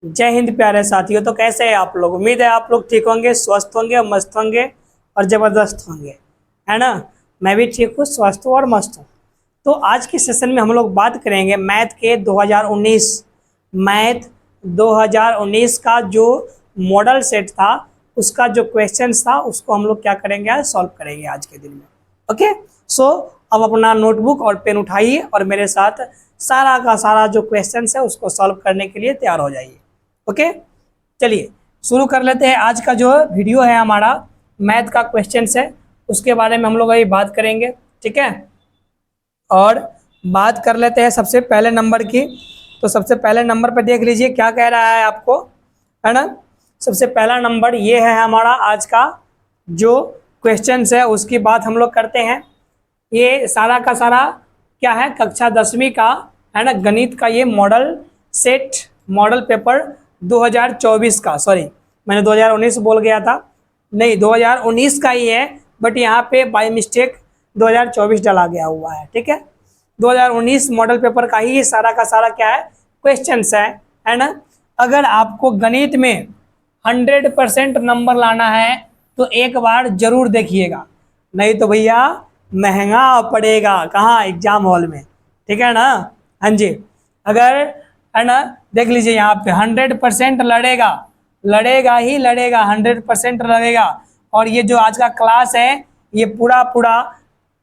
जय हिंद प्यारे साथियों। तो कैसे हैं आप लोग? उम्मीद है आप लोग ठीक होंगे, स्वस्थ होंगे, मस्त होंगे और ज़बरदस्त होंगे, है ना। मैं भी ठीक हूँ, स्वस्थ हूँ और मस्त हूँ। तो आज के सेशन में हम लोग बात करेंगे मैथ के 2019 का जो मॉडल सेट था, उसका जो क्वेश्चंस था उसको हम लोग क्या करेंगे, आज सॉल्व करेंगे आज के दिन में। ओके, सो अब अपना नोटबुक और पेन उठाइए और मेरे साथ सारा का सारा जो क्वेश्चंस है उसको सॉल्व करने के लिए तैयार हो जाइए। ओके, चलिए शुरू कर लेते हैं। आज का जो वीडियो है हमारा मैथ का क्वेश्चंस है, उसके बारे में हम लोग अभी बात करेंगे, ठीक है। और बात कर लेते हैं सबसे पहले नंबर की। तो सबसे पहले नंबर पे देख लीजिए क्या कह रहा है आपको, है ना। सबसे पहला नंबर ये है हमारा आज का जो क्वेश्चंस है, उसकी बात हम लोग करते हैं। ये सारा का सारा क्या है, कक्षा 10वीं का, है ना, गणित का ये मॉडल सेट, मॉडल पेपर 2024 का, सॉरी मैंने 2019 बोल गया था, नहीं 2019 का ही है, बट यहाँ पे बाय मिस्टेक 2024 डाला गया हुआ है, ठीक है। 2019 मॉडल पेपर का ही ये सारा का सारा क्या है, क्वेश्चंस है ना। अगर आपको गणित में 100% नंबर लाना है तो एक बार जरूर देखिएगा, नहीं तो भैया महंगा पड़ेगा कहाँ, एग्जाम हॉल में, ठीक है ना। हाँ जी, अगर, है ना, देख लीजिए यहाँ पे 100% लड़ेगा, लड़ेगा ही लड़ेगा, 100% लगेगा। और ये जो आज का क्लास है ये पूरा पूरा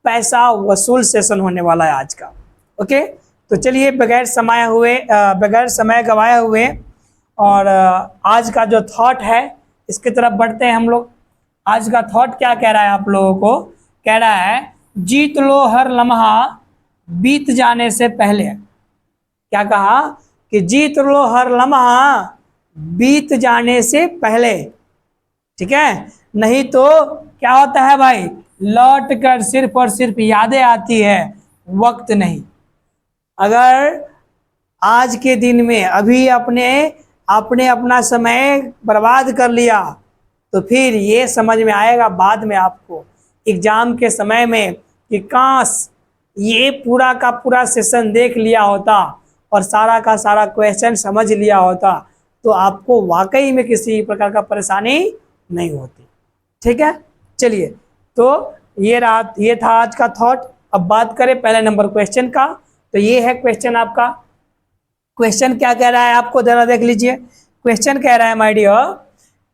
पैसा वसूल सेशन होने वाला है आज का। ओके, तो चलिए बगैर समय गवाए हुए और आज का जो थॉट है इसकी तरफ बढ़ते हैं हम लोग। आज का थॉट क्या कह रहा है आप लोगों को, कह रहा है जीत लो हर लम्हा बीत जाने से पहले। क्या कहा कि जीत लो हर लम्हा बीत जाने से पहले, ठीक है। नहीं तो क्या होता है भाई, लौट कर सिर्फ और सिर्फ यादें आती है, वक्त नहीं। अगर आज के दिन में अभी अपने अपना समय बर्बाद कर लिया तो फिर ये समझ में आएगा बाद में आपको एग्जाम के समय में कि काश ये पूरा का पूरा सेशन देख लिया होता और सारा का सारा क्वेश्चन समझ लिया होता तो आपको वाकई में किसी प्रकार का परेशानी नहीं होती, ठीक है। चलिए, तो ये था आज का थॉट। अब बात करें पहले नंबर क्वेश्चन का। तो ये है क्वेश्चन आपका। क्वेश्चन क्या कह रहा है आपको जरा देख लीजिए। क्वेश्चन कह रहा है माय डियर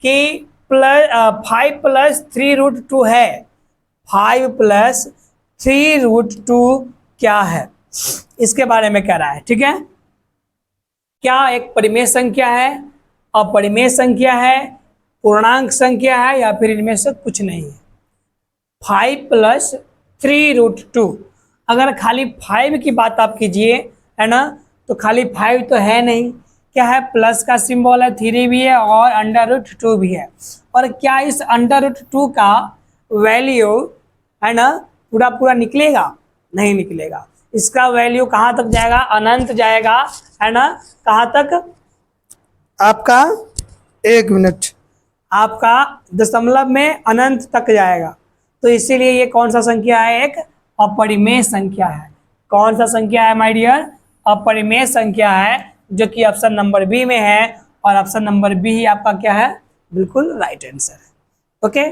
कि 5 + 3√2 है, 5 + 3√2 क्या है, इसके बारे में कह रहा है, ठीक है। क्या एक परिमेय संख्या है, अपरिमेय संख्या है, पूर्णांक संख्या है, या फिर इनमें से कुछ नहीं है। 5 + 3√2, अगर खाली 5 की बात आप कीजिए, है ना, तो खाली 5 तो है नहीं, क्या है, प्लस का सिंबल है, 3 भी है और √2 भी है। और क्या इस √2 का वैल्यू, है ना, पूरा पूरा निकलेगा? नहीं निकलेगा। इसका वैल्यू कहाँ तक जाएगा, अनंत जाएगा, है ना। कहाँ तक आपका, एक मिनट, आपका दशमलव में अनंत तक जाएगा। तो इसीलिए ये कौन सा संख्या है, एक अपरिमेय संख्या है। कौन सा संख्या है माय डियर, अपरिमेय संख्या है, जो कि ऑप्शन नंबर बी में है। और ऑप्शन नंबर बी ही आपका क्या है, बिल्कुल राइट आंसर है। ओके,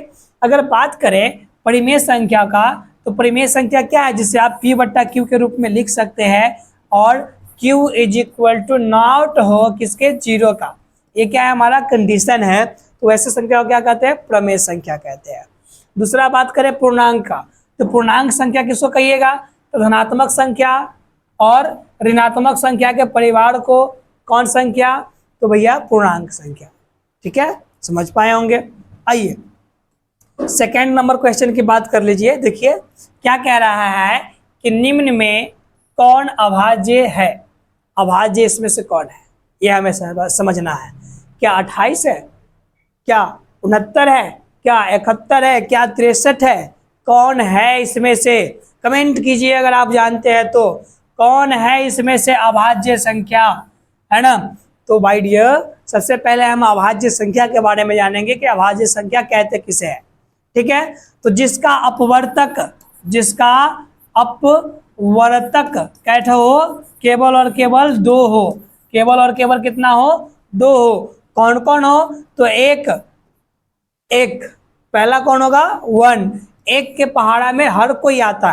अगर बात करें परिमेय संख्या का, तो परिमेय संख्या क्या है, जिसे आप P/Q के रूप में लिख सकते हैं और Q = नॉट हो किसके, 0 का। ये क्या है, हमारा कंडीशन है। तो ऐसे संख्या को क्या कहते हैं, प्रमेय संख्या कहते हैं। दूसरा बात करें पूर्णांक का, तो पूर्णांक संख्या किसको कहिएगा, तो धनात्मक संख्या और ऋणात्मक संख्या के परिवार को कौन संख्या, तो भैया पूर्णांक संख्या, ठीक है, समझ पाए होंगे। आइए सेकेंड नंबर क्वेश्चन की बात कर लीजिए। देखिए क्या कह रहा है कि निम्न में कौन अभाज्य है, अभाज्य इसमें से कौन है, यह हमें समझना है। क्या 28 है, क्या 69 है, क्या 71 है, क्या 63 है, कौन है इसमें से, कमेंट कीजिए अगर आप जानते हैं तो। कौन है इसमें से अभाज्य संख्या, है ना। तो भाई डियर, सबसे पहले हम अभाज्य संख्या के बारे में जानेंगे कि अभाज्य संख्या कहते किसे है, ठीक है। तो जिसका अपवर्तक कैठ हो, केवल और केवल 2 हो, केवल और केवल कितना हो, दो हो, कौन कौन हो, तो एक, एक पहला कौन होगा, 1, एक के पहाड़ा में हर कोई आता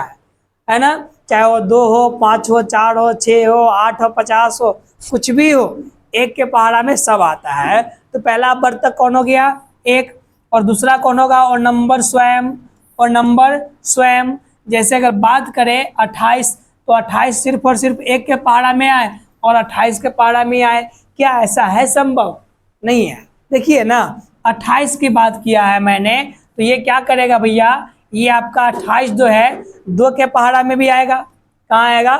है ना, चाहे वो 2 हो, 5 हो, 4 हो, 6 हो, 8 हो, 50 हो, कुछ भी हो, एक के पहाड़ा में सब आता है। तो पहला वर्तक कौन हो गया, एक, और दूसरा कौन होगा, और नंबर स्वयं, और नंबर स्वयं। जैसे अगर बात करें 28, तो 28 सिर्फ और सिर्फ एक के पहाड़ा में आए और 28 के पहाड़ा में आए, क्या ऐसा है संभव, नहीं है। देखिए ना, 28 की बात किया है मैंने, तो ये क्या करेगा भैया, ये आपका 28 जो है 2 के पहाड़ा में भी आएगा, कहाँ आएगा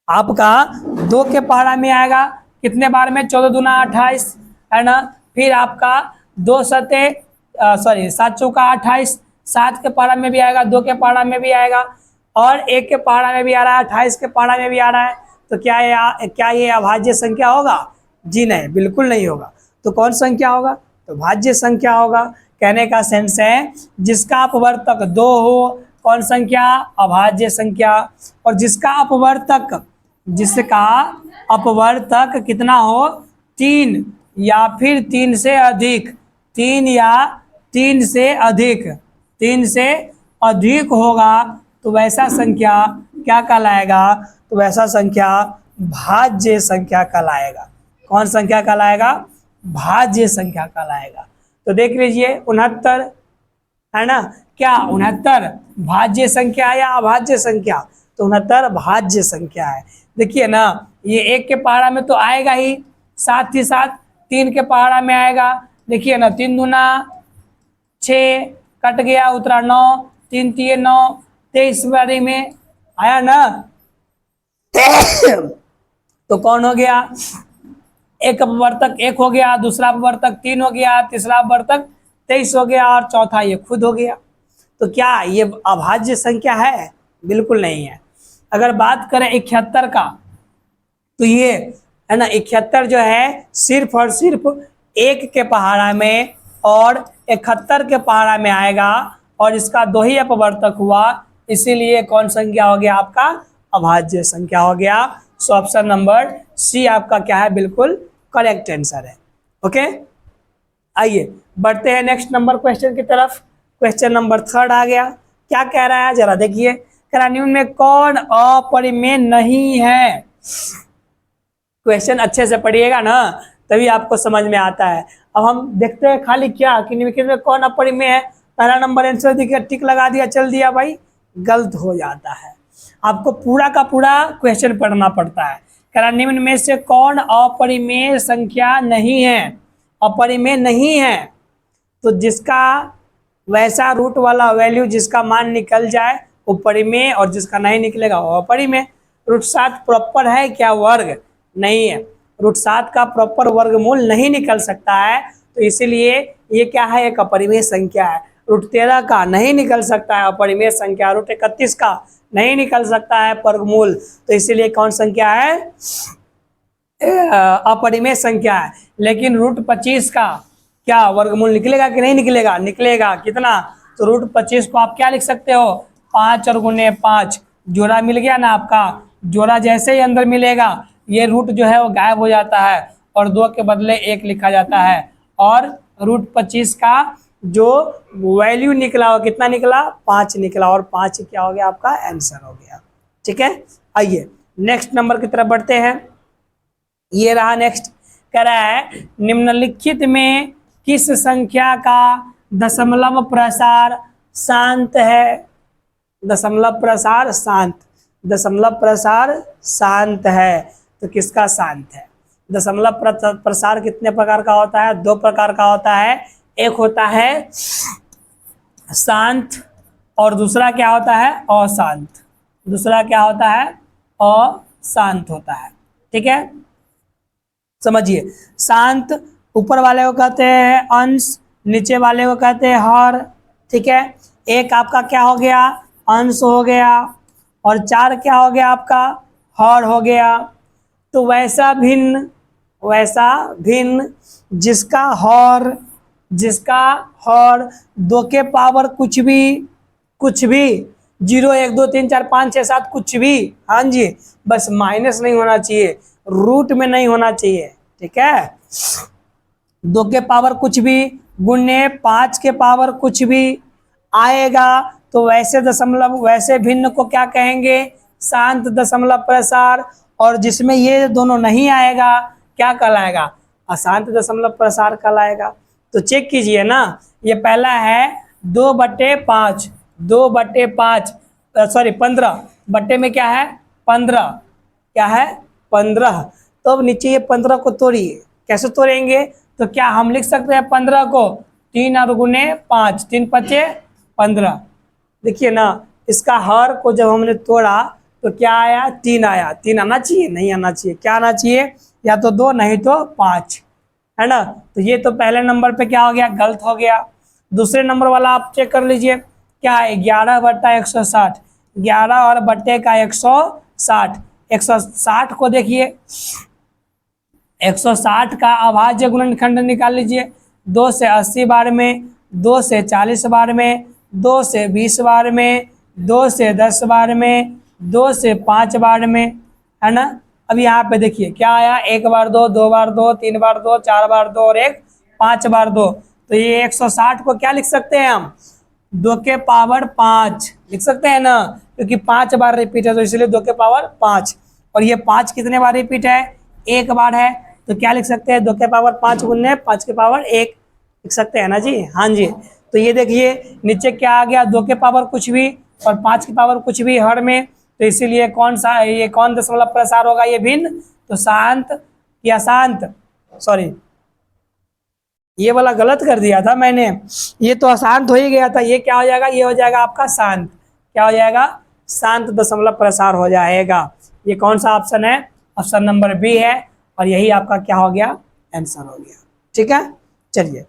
आपका, 2 के पहाड़ा में आएगा, कितने बार में, 14 दूना 28, है ना। फिर आपका 2 सते सॉरी 7 चौका 28, 7 के पहाड़ा में भी आएगा, 2 के पहाड़ा में भी आएगा, और 1 के पहाड़ा में भी आ रहा है, 28 के पहाड़ा में भी आ रहा है। तो क्या ये अभाज्य संख्या होगा, जी नहीं, बिल्कुल नहीं होगा। तो कौन संख्या होगा, तो भाज्य संख्या होगा। कहने का सेंस है जिसका अपवर्तक 2 हो, कौन संख्या, अभाज्य संख्या, और जिसका अपवर्तक कितना हो, 3 या फिर 3 से अधिक, 3 या 3 से अधिक, 3 से अधिक होगा, तो वैसा संख्या क्या कहलाएगा, तो वैसा संख्या भाज्य संख्या कहलाएगा। कौन संख्या कहलाएगा, भाज्य संख्या कहलाएगा। तो देख लीजिए 69, है ना, क्या 69 भाज्य संख्या है या अभाज्य संख्या, तो 69 भाज्य संख्या है। देखिए ना, ये 1 के पहाड़ा में तो आएगा ही, साथ ही साथ 3 के पहाड़ा में आएगा। देखिए ना, 3 दूना 6, कट गया, उतरा 9, 3 3 9, 23 बारी में आया ना। तो कौन हो गया, एक अपवर्तक 1 हो गया, दूसरा अपवर्तक 3 हो गया, तीसरा अपवर्तक 23 हो गया, और चौथा ये खुद हो गया। तो क्या ये अभाज्य संख्या है, बिल्कुल नहीं है। अगर बात करें 71 का, तो ये है ना, 71 जो है सिर्फ और सिर्फ 1 के पहाड़ा में और 71 के पहाड़ा में आएगा, और इसका 2 ही अपवर्तक हुआ, इसीलिए कौन संख्या हो गया आपका, अभाज्य संख्या हो गया। सो ऑप्शन नंबर सी आपका क्या है, बिल्कुल करेक्ट आंसर है। ओके, आइए बढ़ते हैं नेक्स्ट नंबर क्वेश्चन की तरफ। क्वेश्चन नंबर 3 आ गया, क्या कह रहा है जरा देखिए, कह रहा निम्न में कौन अपरिमेय नहीं है। क्वेश्चन अच्छे से पढ़िएगा ना, तभी आपको समझ में आता है। अब हम देखते हैं खाली क्या कि निम्नलिखित में कौन अपरिमेय है। पहला नंबर आंसर देखिए, टिक लगा दिया, चल दिया भाई, गलत हो जाता है। आपको पूरा का पूरा क्वेश्चन पढ़ना पड़ता है। कह रहा निम्न में से कौन अपरिमेय संख्या नहीं है, अपरिमेय नहीं है, तो जिसका वैसा रूट वाला वैल्यू जिसका मान निकल जाए वो परिमेय, और जिसका नहीं निकलेगा वो अपरिमेय। रूट 7 प्रॉपर है क्या, वर्ग नहीं है, रूट 7 का प्रॉपर वर्गमूल नहीं निकल सकता है, तो इसीलिए ये क्या है, एक अपरिमेय संख्या है। रूट 13 का नहीं निकल सकता है, अपरिमेय संख्या। रूट 31 का नहीं निकल सकता है वर्गमूल, तो इसीलिए कौन संख्या है, अपरिमेय संख्या है। लेकिन रूट 25 का क्या वर्गमूल निकलेगा कि नहीं निकलेगा, निकलेगा। कितना, तो रूट 25 को आप क्या लिख सकते हो, 5 और गुने 5, जोड़ा मिल गया ना आपका। जोड़ा जैसे ही अंदर मिलेगा ये रूट जो है वो गायब हो जाता है, और 2 के बदले 1 लिखा जाता है, और रूट 25 का जो वैल्यू निकला वो कितना निकला, 5 निकला, और 5 क्या हो गया आपका आंसर हो गया। ठीक है, आइए नेक्स्ट नंबर की तरफ बढ़ते हैं। ये रहा नेक्स्ट, कह रहा है निम्नलिखित में किस संख्या का दशमलव प्रसार शांत है। दशमलव प्रसार शांत, दशमलव प्रसार शांत है, तो किसका शांत है। दशमलव प्रसार कितने प्रकार का होता है, 2 प्रकार का होता है। एक होता है शांत, और दूसरा क्या होता है, अशांत। दूसरा क्या होता है, अशांत होता है। ठीक है, समझिए, शांत ऊपर वाले को कहते हैं अंश, नीचे वाले को कहते हैं हर। ठीक है, एक आपका क्या हो गया, अंश हो गया, और 4 क्या हो गया आपका, हर हो गया। तो वैसा भिन्न जिसका हर 2 के पावर कुछ भी 0 1 2 3 4 5 6 7 कुछ भी, हाँ जी, बस माइनस नहीं होना चाहिए, रूट में नहीं होना चाहिए। ठीक है। 2 के पावर कुछ भी गुने 5 के पावर कुछ भी आएगा तो वैसे दशमलव वैसे भिन्न को क्या कहेंगे, शांत दशमलव प्रसार। और जिसमें ये दोनों नहीं आएगा क्या कहलाएगा, अशांत दशमलव प्रसार कहलाएगा। तो चेक कीजिए ना, ये पहला है 2/5, 2/5 सॉरी 15 बट्टे में क्या है 15, क्या है 15। तो अब नीचे ये 15 को तोड़िए, कैसे तोड़ेंगे, तो क्या हम लिख सकते हैं 15 को 3 और गुने 5, 3 5 15। देखिए ना, इसका हर को जब हमने तोड़ा तो क्या आया 3 आया। 3 आना चाहिए, नहीं आना चाहिए, क्या आना चाहिए, या तो 2 नहीं तो 5, है ना। तो ये तो पहले नंबर पे क्या हो गया, गलत हो गया। दूसरे नंबर वाला आप चेक कर लीजिए, क्या है 11/160, 11 और बट्टे का 160, 160 को देखिए 160 का अभाज्य गुणनखंड निकाल लीजिए। 2 से 80 बार में, 2 से 40 बार में, 2 से 20 बार में, 2 से 10 बार में, 2 से 5 बार में, है ना। अब यहाँ पे देखिए क्या आया, 1 बार 2, 2 बार 2, 3 बार 2, 4 बार 2 और 1 5 बार 2। तो ये 160 को क्या लिख सकते हैं हम, 2 के पावर 5 लिख सकते हैं ना, क्योंकि 5 बार रिपीट है तो इसलिए 2 के पावर 5। और ये 5 कितने बार रिपीट है, 1 बार है, तो क्या लिख सकते हैं 2 के पावर 5 गुने 5 के पावर 1 लिख सकते हैं ना जी। हाँ जी, तो ये देखिए नीचे क्या आ गया, 2 के पावर कुछ भी और 5 के पावर कुछ भी हर में, तो इसीलिए कौन सा, ये कौन दशमलव प्रसार होगा, ये भिन्न। तो शांत या शांत, सॉरी ये वाला गलत कर दिया था मैंने, ये तो अशांत हो ही गया था, ये क्या हो जाएगा, ये हो जाएगा आपका शांत, क्या हो जाएगा, शांत दशमलव प्रसार हो जाएगा। ये कौन सा ऑप्शन है, ऑप्शन नंबर बी है, और यही आपका क्या हो गया, आंसर हो गया। ठीक है, चलिए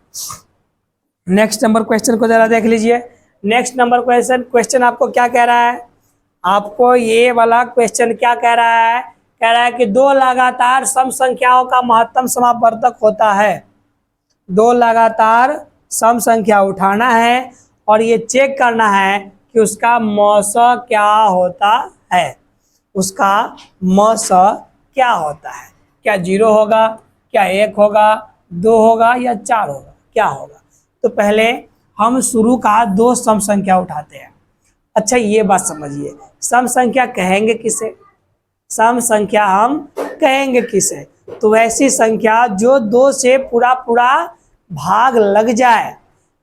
नेक्स्ट नंबर क्वेश्चन को जरा देख लीजिए। नेक्स्ट नंबर क्वेश्चन आपको क्या कह रहा है, आपको ये वाला क्वेश्चन क्या कह रहा है, कह रहा है कि 2 लगातार सम संख्याओं का महत्तम समापवर्तक होता है। 2 लगातार सम संख्या उठाना है और ये चेक करना है कि उसका मौस क्या होता है, उसका मौस क्या होता है, क्या 0 होगा, क्या 1 होगा, 2 होगा या 4 होगा, क्या होगा। तो पहले हम शुरू का 2 सम संख्या उठाते हैं। अच्छा ये बात समझिए, सम संख्या कहेंगे किसे, सम संख्या हम कहेंगे किसे, तो वैसी संख्या जो 2 से पूरा पूरा भाग लग जाए,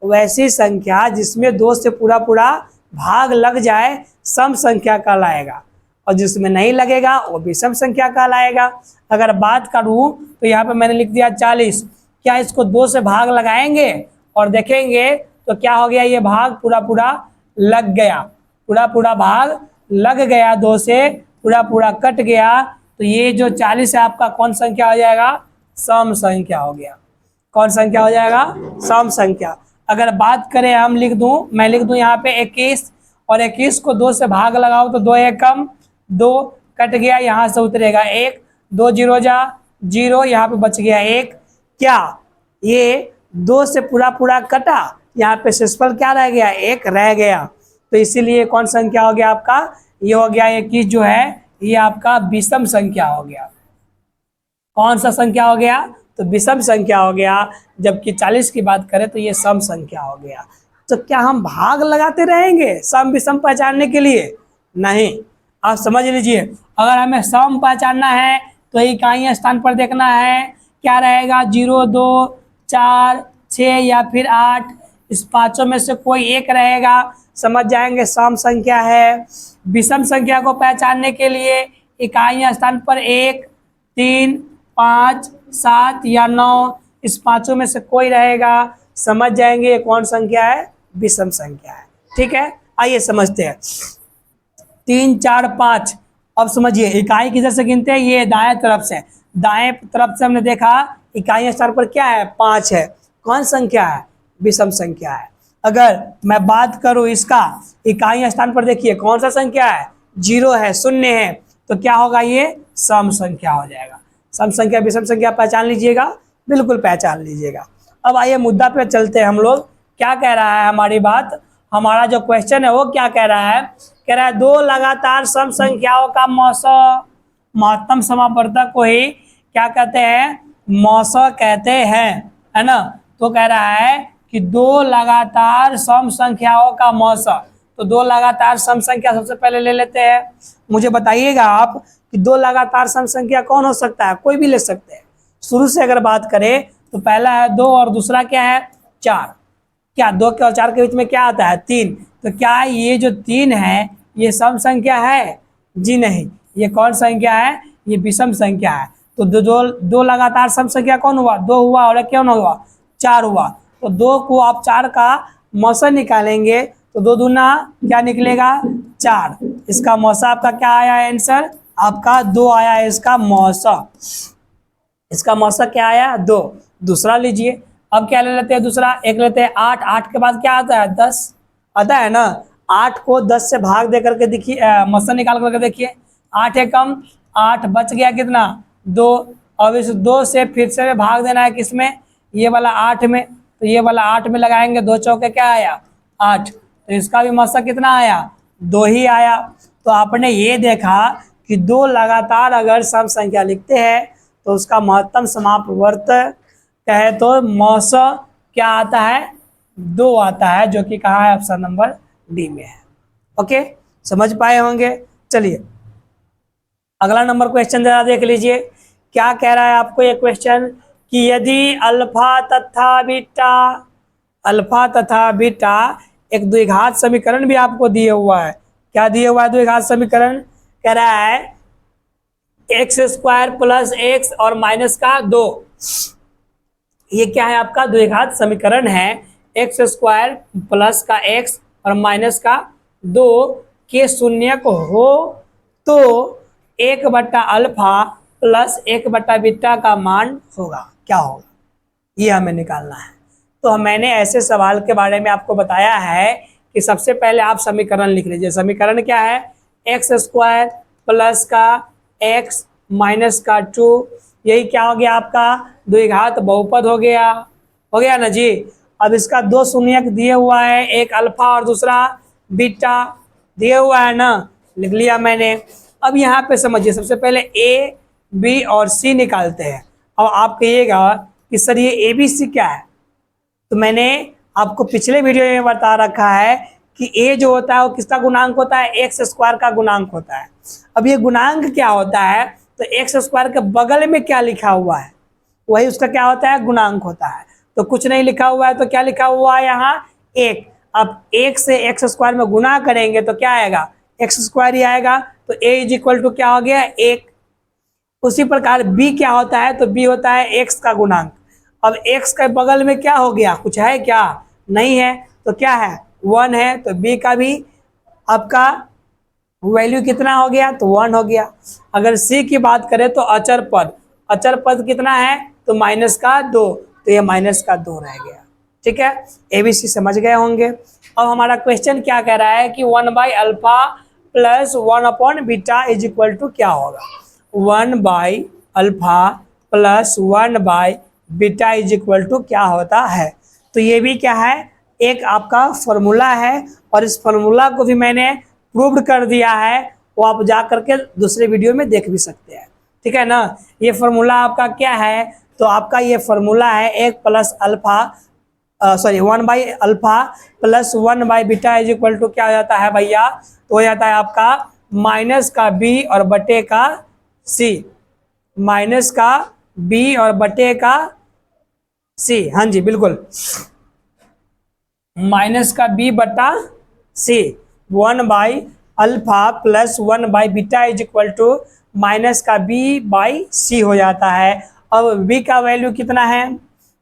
वैसी संख्या जिसमें 2 से पूरा पूरा भाग लग जाए सम संख्या कहलाएगा, और जिसमें नहीं लगेगा वो विषम संख्या कहलाएगा। अगर बात करूं तो यहाँ पे मैंने लिख दिया 40, क्या इसको 2 से भाग लगाएंगे और देखेंगे तो क्या हो गया, ये भाग पूरा पूरा लग गया, पूरा पूरा भाग लग गया, 2 से पूरा पूरा कट गया, तो ये जो 40 है आपका कौन संख्या हो जाएगा, सम संख्या हो गया। कौन संख्या हो जाएगा, सम संख्या। अगर बात करें हम लिख दूं, मैं लिख दूं यहाँ पे 21, और 21 को 2 से भाग लगाओ तो 2 1 कम 2 कट गया, यहाँ से उतरेगा 1, 2 0 जा 0, यहाँ पे बच गया 1। क्या ये 2 से पूरा पूरा कटा, यहाँ पे शेषफल क्या रह गया, 1 रह गया, तो इसीलिए कौन संख्या हो गया आपका, ये हो गया 21 जो है ये आपका विषम संख्या हो गया। कौन सा संख्या हो गया, तो विषम संख्या हो गया। जबकि 40 की बात करें तो ये सम संख्या हो गया। तो क्या हम भाग लगाते रहेंगे सम विषम पहचानने के लिए, नहीं। आप समझ लीजिए, अगर हमें सम पहचानना है तो इकाई स्थान पर देखना है, क्या रहेगा 0 2 4 6 या फिर 8, इस पांचों में से कोई एक रहेगा, समझ जाएंगे सम संख्या है। विषम संख्या को पहचानने के लिए इकाई स्थान पर 1 3 5 7 या 9, इस पांचों में से कोई रहेगा, समझ जाएंगे ये कौन संख्या है, विषम संख्या है। ठीक है, आइए समझते हैं। 3 4 5, अब समझिए इकाई किधर से गिनते हैं, ये दाएं तरफ से, दाएं तरफ से हमने देखा इकाई स्थान पर क्या है 5 है, कौन संख्या है, विषम संख्या है। अगर मैं बात करूं इसका इकाई स्थान पर, देखिए कौन सा संख्या है, 0 है, 0 है, तो क्या होगा, ये सम संख्या हो जाएगा। सम संख्या विषम संख्या पहचान लीजिएगा, बिल्कुल पहचान लीजिएगा। अब आइए मुद्दा पे चलते हैं हम लोग, क्या कह रहा है हमारी बात, हमारा जो क्वेश्चन है वो क्या कह रहा है, कह रहा है 2 लगातार सम संख्याओं का महत्तम समापवर्तक को ही क्या कहते हैं, मौसा कहते हैं, है ना। तो कह रहा है कि दो लगातार सम संख्याओं का मौसा। तो दो लगातार सम संख्या सबसे पहले ले लेते हैं। मुझे बताइएगा आप कि दो लगातार सम संख्या कौन हो सकता है, कोई भी ले सकते हैं। शुरू से अगर बात करें तो पहला है 2 और दूसरा क्या है 4। क्या 2 के और 4 के बीच में क्या आता है 3। तो क्या ये जो 3 है ये सम संख्या है? जी नहीं, ये कौन संख्या है, ये विषम संख्या है। तो दो लगातार सम संख्या कौन हुआ, 2 हुआ और एक क्या हुआ 4 हुआ। तो 2 को आप 4 का मौसा निकालेंगे तो 2 दूना क्या निकलेगा 4। इसका मौसा आपका क्या आया आंसर, आपका 2 आया है इसका मौसा। इसका मौसा क्या आया 2। दूसरा लीजिए, अब क्या ले लेते हैं दूसरा, एक लेते हैं 8। 8 के बाद क्या आता है 10 आता है ना। 8 को 10 से भाग दे करके देखिए, मौसा निकाल करके देखिए, 8 है कम 8 बच गया कितना 2। अब इस 2 से फिर से भाग देना है किसमें, ये वाला 8 में। तो ये वाला 8 में लगाएंगे, 2 चौके क्या आया 8। तो इसका भी मौसा कितना आया 2 ही आया। तो आपने ये देखा कि 2 लगातार अगर सम संख्या लिखते हैं तो उसका महत्तम समाप्त वर्त कहे तो मौसा क्या आता है 2 आता है, जो कि कहाँ है ऑप्शन नंबर डी में है। ओके, समझ पाए होंगे। चलिए अगला नंबर क्वेश्चन जरा देख लीजिए, क्या कह रहा है आपको ये क्वेश्चन कि यदि अल्फा तथा बीटा एक द्विघात समीकरण भी आपको दिए हुआ है। क्या दिए हुआ है द्विघात समीकरण, कह रहा है x² + x और माइनस का 2। ये क्या है आपका द्विघात समीकरण है, x² प्लस का x और माइनस का 2 के शून्यक हो तो 1/अल्फा प्लस 1/बीटा का मान होगा, क्या होगा ये हमें निकालना है। तो मैंने ऐसे सवाल के बारे में आपको बताया है कि सबसे पहले आप समीकरण लिख लीजिए। समीकरण क्या है, x² प्लस का x माइनस का 2, यही क्या हो गया आपका द्विघात बहुपद हो गया ना जी। अब इसका 2 शून्यक दिए हुआ है, एक अल्फा और दूसरा बीटा दिए हुआ है ना, लिख लिया मैंने। अब यहाँ पे समझिए, सबसे पहले ए बी और सी निकालते हैं। अब आप कहिएगा कि सर ये ए बी सी क्या है, तो मैंने आपको पिछले वीडियो में बता रखा है कि ए जो होता है वो किसका गुणांक होता है, x² का गुणांक होता है। अब ये गुणांक क्या होता है, तो x² के बगल में क्या लिखा हुआ है वही उसका क्या होता है गुणांक होता है। तो कुछ नहीं लिखा हुआ है तो क्या लिखा हुआ है यहाँ 1। अब 1 से x² में गुना करेंगे तो क्या आएगा x² ही आएगा। तो a = क्या हो गया 1। उसी प्रकार b क्या होता है, तो b होता है x का गुणांक। अब x के बगल में क्या हो गया, कुछ है क्या, नहीं है, तो क्या है 1 है। तो b का भी आपका वैल्यू कितना हो गया, तो 1 हो गया। अगर c की बात करें तो अचर पद कितना है, तो माइनस का 2, तो ये माइनस का 2 रह गया। ठीक है, ABC समझ गए होंगे। अब हमारा क्वेश्चन क्या कह रहा है कि 1/अल्फा प्लस 1/बीटा = क्या होगा, 1/अल्फा प्लस 1/बीटा = क्या होता है। तो ये भी क्या है एक आपका फॉर्मूला है, और इस फॉर्मूला को भी मैंने प्रूव्ड कर दिया है, वो आप जा करके दूसरे वीडियो में देख भी सकते हैं। ठीक है ना, ये फॉर्मूला आपका क्या है, तो आपका ये फॉर्मूला है 1/अल्फा प्लस 1/बीटा = क्या हो जाता है भैया, तो हो जाता है आपका माइनस का b और बटे का c, माइनस का b और बटे का c। हाँ जी बिल्कुल, माइनस का b बटा c, 1/अल्फा प्लस 1/बीटा = माइनस का b/c हो जाता है। अब b का वैल्यू कितना है,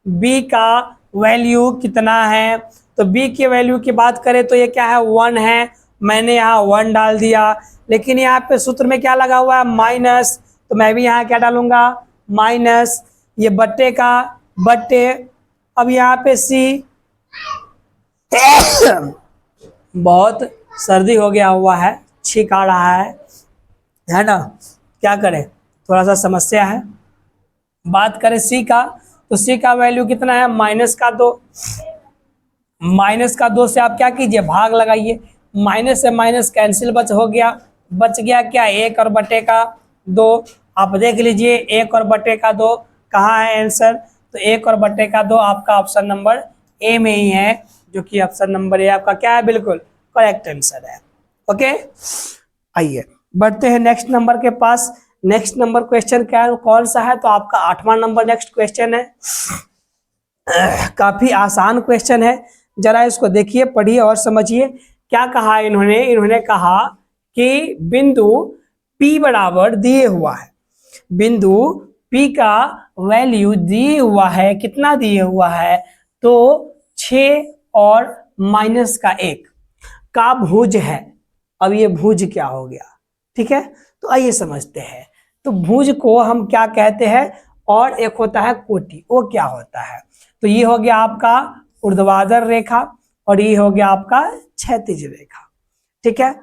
b का वैल्यू कितना है, तो b के वैल्यू की बात करें तो ये क्या है 1 है, मैंने यहाँ 1 डाल दिया। लेकिन यहाँ पे सूत्र में क्या लगा हुआ है माइनस, तो मैं भी यहाँ क्या डालूंगा माइनस, ये बट्टे का बट्टे। अब यहाँ पे c बहुत सर्दी हो गया हुआ है, छींक आ रहा है ना, क्या करें थोड़ा सा समस्या है। बात करें c का, तो c का वैल्यू कितना है माइनस का 2। माइनस का 2 से आप क्या कीजिए भाग लगाइए, माइनस से माइनस कैंसिल बच गया क्या 1 और बटे का 2। आप देख लीजिए 1 और बटे का 2, कहाँ है आंसर? तो 1 और बटे का 2 आपका ऑप्शन नंबर ए में ही है, जो कि ऑप्शन नंबर ए आपका क्या है, बिल्कुल करेक्ट आंसर है। ओके, आइए बढ़ते हैं नेक्स्ट नंबर के पास। नेक्स्ट नंबर क्वेश्चन क्या है, कौन सा है? तो आपका 8वां नंबर नेक्स्ट क्वेश्चन है। काफी आसान क्वेश्चन है, जरा इसको देखिए, पढ़िए और समझिए। क्या कहा इन्होंने? इन्होंने कहा कि बिंदु P बराबर दिए हुआ है, बिंदु P का वैल्यू दिए हुआ है, कितना दिए हुआ है? तो 6 और -1 का भुज है। अब ये भुज क्या हो गया? ठीक है, तो आइए समझते हैं। तो भुज को हम क्या कहते हैं? और एक होता है कोटि, वो क्या होता है? तो ये हो गया आपका ऊर्ध्वाधर रेखा और ये हो गया आपका क्षैतिज रेखा। ठीक है,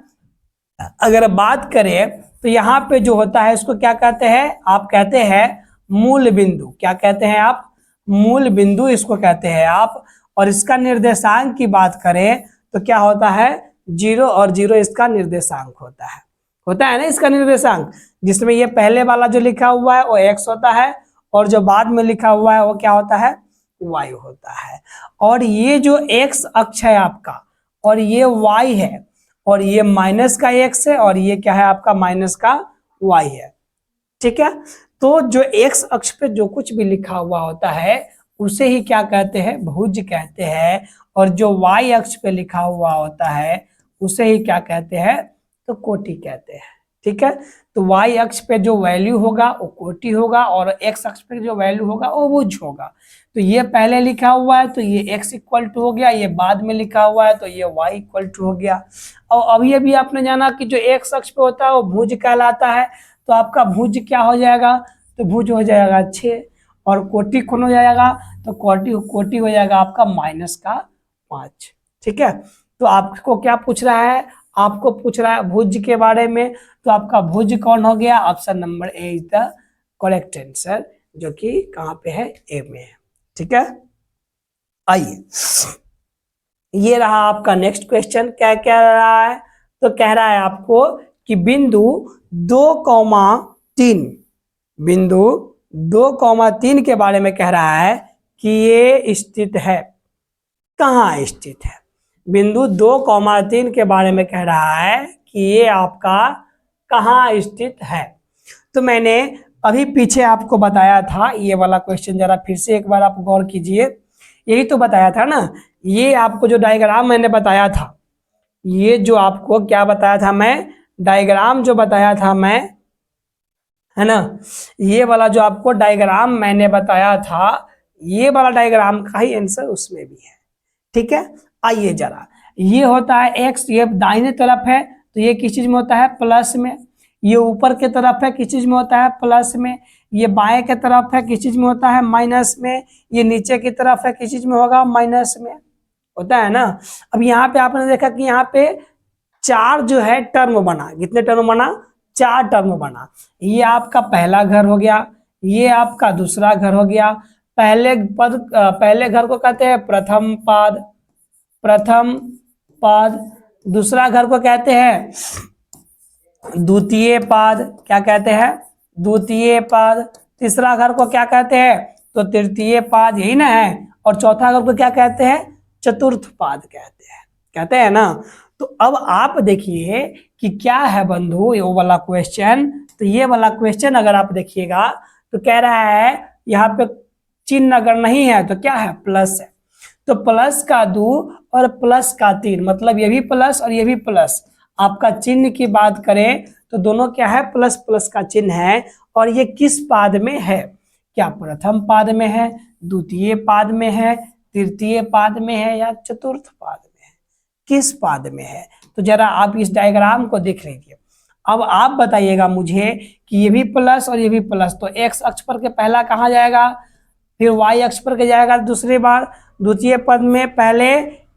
अगर बात करें तो यहाँ पे जो होता है इसको क्या कहते हैं? आप कहते हैं मूल बिंदु। क्या कहते हैं आप? मूल बिंदु इसको कहते हैं आप। और इसका निर्देशांक की बात करें तो क्या होता है? 0 और 0 इसका निर्देशांक होता है ना इसका निर्देशांक, जिसमें ये पहले वाला जो लिखा हुआ है वो x होता है और जो बाद में लिखा हुआ है वो क्या होता है? y होता है। और ये जो x अक्ष है आपका और ये y है और ये -x है और ये क्या है आपका? -y है। ठीक है, तो जो x अक्ष पे जो कुछ भी लिखा हुआ होता है उसे ही क्या कहते हैं? भुज कहते हैं। और जो y अक्ष पे लिखा हुआ होता है उसे ही क्या कहते हैं? तो कोटि कहते हैं। ठीक है, तो y अक्ष पे जो वैल्यू होगा वो कोटि होगा और x अक्ष पे जो वैल्यू होगा वो भुज होगा। तो ये पहले लिखा हुआ है तो ये x इक्वल टू हो गया, ये बाद में लिखा हुआ है तो ये y इक्वल टू हो गया। और अभी अभी आपने जाना कि जो x अक्ष पे होता है वो भुज कहलाता है। तो आपका भुज क्या हो जाएगा? तो भुज हो जाएगा 6 और कोटि कौन हो जाएगा? तो कोटि हो जाएगा आपका -5। ठीक है, तो आपको क्या पूछ रहा है? आपको पूछ रहा है भुज के बारे में। तो आपका भुज कौन हो गया? Option number A is the correct answer, जो कि कहाँ पे है? ए में है। ठीक है, आइए ये रहा आपका नेक्स्ट क्वेश्चन। क्या कह रहा है? तो कह रहा है आपको कि बिंदु 2,3, बिंदु 2,3 के बारे में कह रहा है कि ये स्थित है। कहाँ स्थित है? बिंदु 2,3 के बारे में कह रहा है कि ये आपका कहाँ स्थित है। तो मैंने अभी पीछे आपको बताया था ये वाला क्वेश्चन, जरा फिर से एक बार आप गौर कीजिए। यही तो बताया था ना, ये आपको जो डायग्राम मैंने बताया था, ये जो आपको क्या बताया था मैं? डायग्राम जो बताया था मैं, है ना, ये वाला जो आपको डायग्राम मैंने बताया था, ये वाला डायग्राम का ही आंसर उसमें भी है। ठीक है, आइए जरा, ये होता है x, ये दाहिने तरफ है तो ये किस चीज में होता है? प्लस में। ये ऊपर के तरफ है, किस चीज में होता है? प्लस में। ये बाएं के तरफ है, किस चीज में होता है? माइनस में। ये नीचे की तरफ है, किस चीज में होगा? माइनस में होता है ना। अब यहाँ पे आपने देखा कि यहाँ पे 4 जो है टर्म बना। कितने टर्म बना? 4 टर्म बना। ये आपका पहला घर हो गया, ये आपका दूसरा घर हो गया। पहले घर को कहते हैं प्रथम पाद, प्रथम पाद। दूसरा घर को कहते हैं द्वितीय पाद। क्या कहते हैं? द्वितीय पाद। तीसरा घर को क्या कहते हैं? तो तृतीय पाद, यही ना है। और चौथा घर को क्या कहते हैं? चतुर्थ पाद कहते हैं ना। तो अब आप देखिए कि क्या है बंधु ये वाला क्वेश्चन। तो ये वाला क्वेश्चन अगर आप देखिएगा तो कह रहा है यहाँ पे चिन्ह अगर नहीं है तो क्या है? प्लस है। तो प्लस का 2 और प्लस का 3, मतलब ये भी प्लस और ये भी प्लस। आपका चिन्ह की बात करें तो दोनों क्या है? प्लस प्लस का चिन्ह है। और ये किस पाद में है? क्या प्रथम पाद में है, द्वितीय पाद में है, तृतीय पाद में है या चतुर्थ पाद में है? किस पाद में है? तो जरा आप इस डायग्राम को देख लीजिए। अब आप बताइएगा मुझे कि ये भी प्लस और ये भी प्लस, तो एक्स अक्ष पर के पहला कहाँ जाएगा? फिर वाई अक्ष पर के जाएगा दूसरी बार। द्वितीय पद में पहले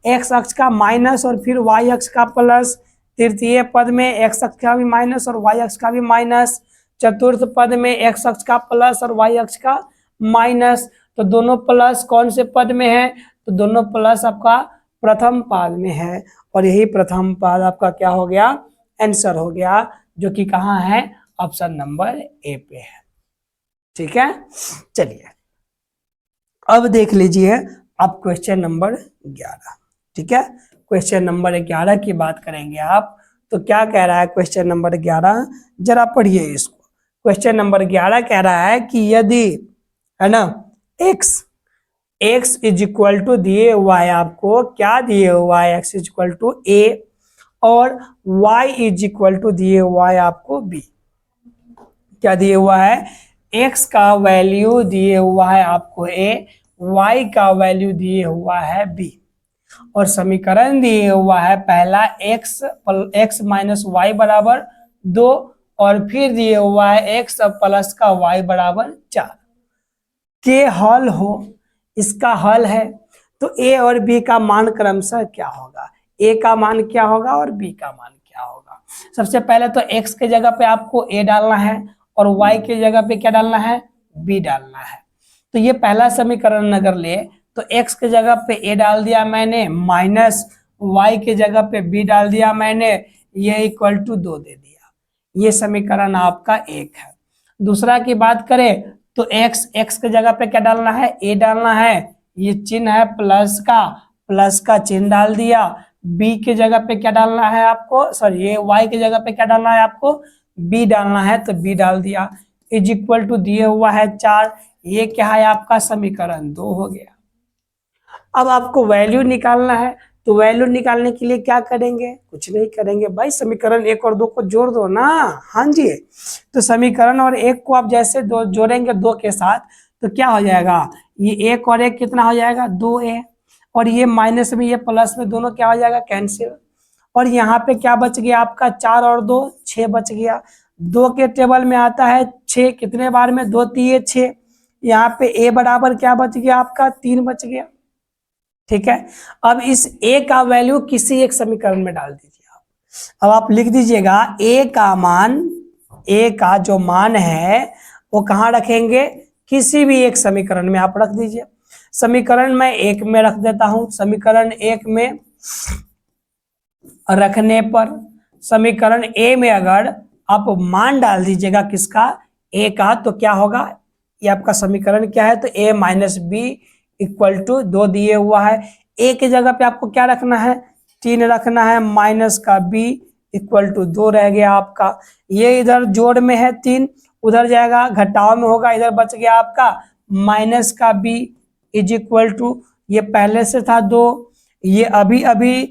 एक्स अक्ष का माइनस और फिर वाई अक्ष का प्लस। तृतीय पद में एक्स अक्ष का भी माइनस और वाई अक्ष का भी माइनस। चतुर्थ पद में एक्स अक्ष का प्लस और वाई अक्ष का माइनस। तो दोनों प्लस कौन से पद में है? तो दोनों प्लस आपका प्रथम पाद में है। और यही प्रथम पाद आपका क्या हो गया? आंसर हो गया, जो कि कहाँ है? ऑप्शन नंबर ए पे है। ठीक है, चलिए अब देख लीजिए आप क्वेश्चन नंबर 11। ठीक है, क्वेश्चन नंबर 11 की बात करेंगे आप, तो क्या कह रहा है क्वेश्चन नंबर 11, जरा पढ़िए इसको। क्वेश्चन नंबर 11 कह रहा है कि यदि, है ना, x इज इक्वल टू दिए हुआ है, आपको क्या दिए हुआ है, x is equal to a और y इज इक्वल टू दिए हुआ है आपको b। क्या दिए हुआ है, x का वैल्यू दिए हुआ है आपको a, y का वैल्यू दिए हुआ है b, और समीकरण दिए हुआ है पहला x माइनस वाई बराबर 2 और फिर दिए हुआ है x प्लस का y बराबर 4 के हल हो। इसका हल है तो a और b का मान क्रमशः क्या होगा, a का मान क्या होगा और b का मान क्या होगा। सबसे पहले तो x के जगह पे आपको a डालना है और y के जगह पे क्या डालना है, b डालना है। तो ये पहला समीकरण अगर ले तो x के जगह पे a डाल दिया मैंने, माइनस y के जगह पे b डाल दिया मैंने, ये इक्वल टू 2 दे दिया। ये समीकरण आपका एक है। दूसरा की बात करें तो x के जगह पे क्या डालना है, a डालना है, ये चिन्ह है प्लस का चिन्ह डाल दिया। b के जगह पे क्या डालना है आपको, सॉरी ये y के जगह पे क्या डालना है आपको, b डालना है, तो b डाल दिया। इज इक्वल टू दिए हुआ है 4, ये क्या है आपका समीकरण 2 हो गया। अब आपको वैल्यू निकालना है, तो वैल्यू निकालने के लिए क्या करेंगे, कुछ नहीं करेंगे भाई, समीकरण 1 और 2 को जोड़ दो ना। हाँ जी, तो समीकरण और 1 को आप जैसे दो जोड़ेंगे 2 के साथ तो क्या हो जाएगा, ये 1 और 1 कितना हो जाएगा 2a, और ये माइनस में ये प्लस में दोनों क्या हो जाएगा कैंसिल, और यहाँ पे क्या बच गया आपका 4 और 2 6 बच गया। 2 के टेबल में आता है 6, कितने बार में 2 3 6, यहाँ पे a बराबर क्या बच गया आपका 3 बच गया। ठीक है, अब इस a का वैल्यू किसी एक समीकरण में डाल दीजिए आप। अब आप लिख दीजिएगा a का मान, a का जो मान है वो कहाँ रखेंगे, किसी भी एक समीकरण में आप रख दीजिए। समीकरण में 1 में रख देता हूं, समीकरण 1 में रखने पर समीकरण a में अगर आप मान डाल दीजिएगा किसका, a का, तो क्या होगा, ये आपका समीकरण क्या है, तो a minus B equal to 2 दिए हुआ है। a की जगह पे आपको क्या रखना है, 3 रखना है, माइनस का b इक्वल टू 2 रह गया आपका। ये इधर जोड़ में है 3, उधर जाएगा घटाव में होगा, इधर बच गया आपका माइनस का b इज इक्वल टू, ये पहले से था 2, ये अभी अभी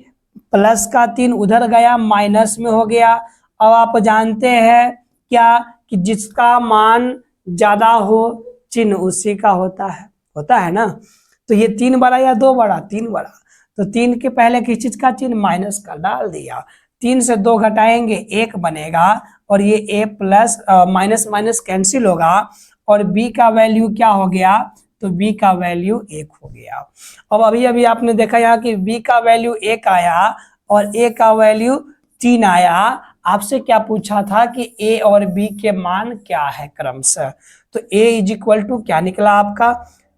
प्लस का 3 उधर गया माइनस में हो गया। अब आप जानते हैं क्या कि जिसका मान ज्यादा हो चिन्ह उसी का होता है ना। तो ये 3 बड़ा या 2 बड़ा, 3 बड़ा, तो 3 के पहले किस चीज का चिन्ह, माइनस का डाल दिया। 3 से 2 घटाएंगे 1 बनेगा, और ये a plus minus minus cancel होगा, और b का वैल्यू क्या हो गया, तो b का वैल्यू 1 हो गया। अब अभी अभी आपने देखा यहाँ कि b का वैल्यू 1 आया और a का वैल्यू 3 आया। आपसे क्या पूछा था कि a और b के मान क्या है क्रमशः, तो a इज इक्वल टू क्या निकला आपका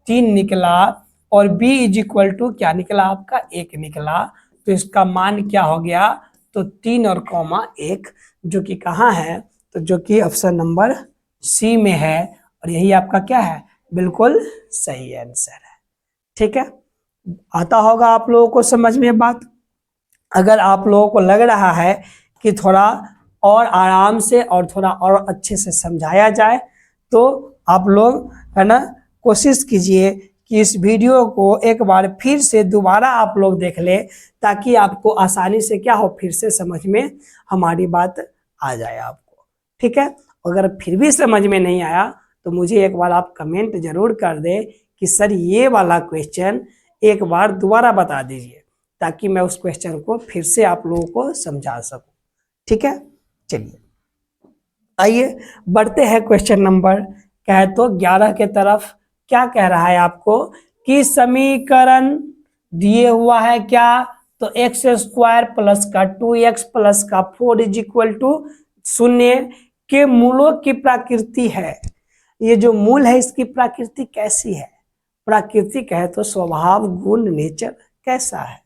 3 निकला, और b इज इक्वल टू क्या निकला आपका 1 निकला। तो इसका मान क्या हो गया, तो 3 और कॉमा 1, जो कि कहाँ है, तो जो कि ऑप्शन नंबर सी में है, और यही आपका क्या है, बिल्कुल सही आंसर है। ठीक है, आता होगा आप लोगों को समझ में बात। अगर आप लोगों को लग रहा है कि थोड़ा और आराम से और थोड़ा और अच्छे से समझाया जाए, तो आप लोग, है ना, कोशिश कीजिए कि इस वीडियो को एक बार फिर से दोबारा आप लोग देख ले, ताकि आपको आसानी से क्या हो, फिर से समझ में हमारी बात आ जाए आपको। ठीक है, अगर फिर भी समझ में नहीं आया तो मुझे एक बार आप कमेंट जरूर कर दे कि सर ये वाला क्वेश्चन एक बार दोबारा बता दीजिए, ताकि मैं उस क्वेश्चन को फिर से आप लोगों को समझा सकूं। ठीक है, चलिए आइए बढ़ते हैं क्वेश्चन नंबर क्या है, तो 11 के तरफ। क्या कह रहा है आपको कि समीकरण दिए हुआ है क्या, तो एक्स स्क्वायर प्लस का 2x प्लस का 4 इज इक्वल टू 0 के मूलों की प्रकृति है। ये जो मूल है इसकी प्रकृति कैसी है, प्राकृतिक है तो स्वभाव गुण नेचर कैसा है।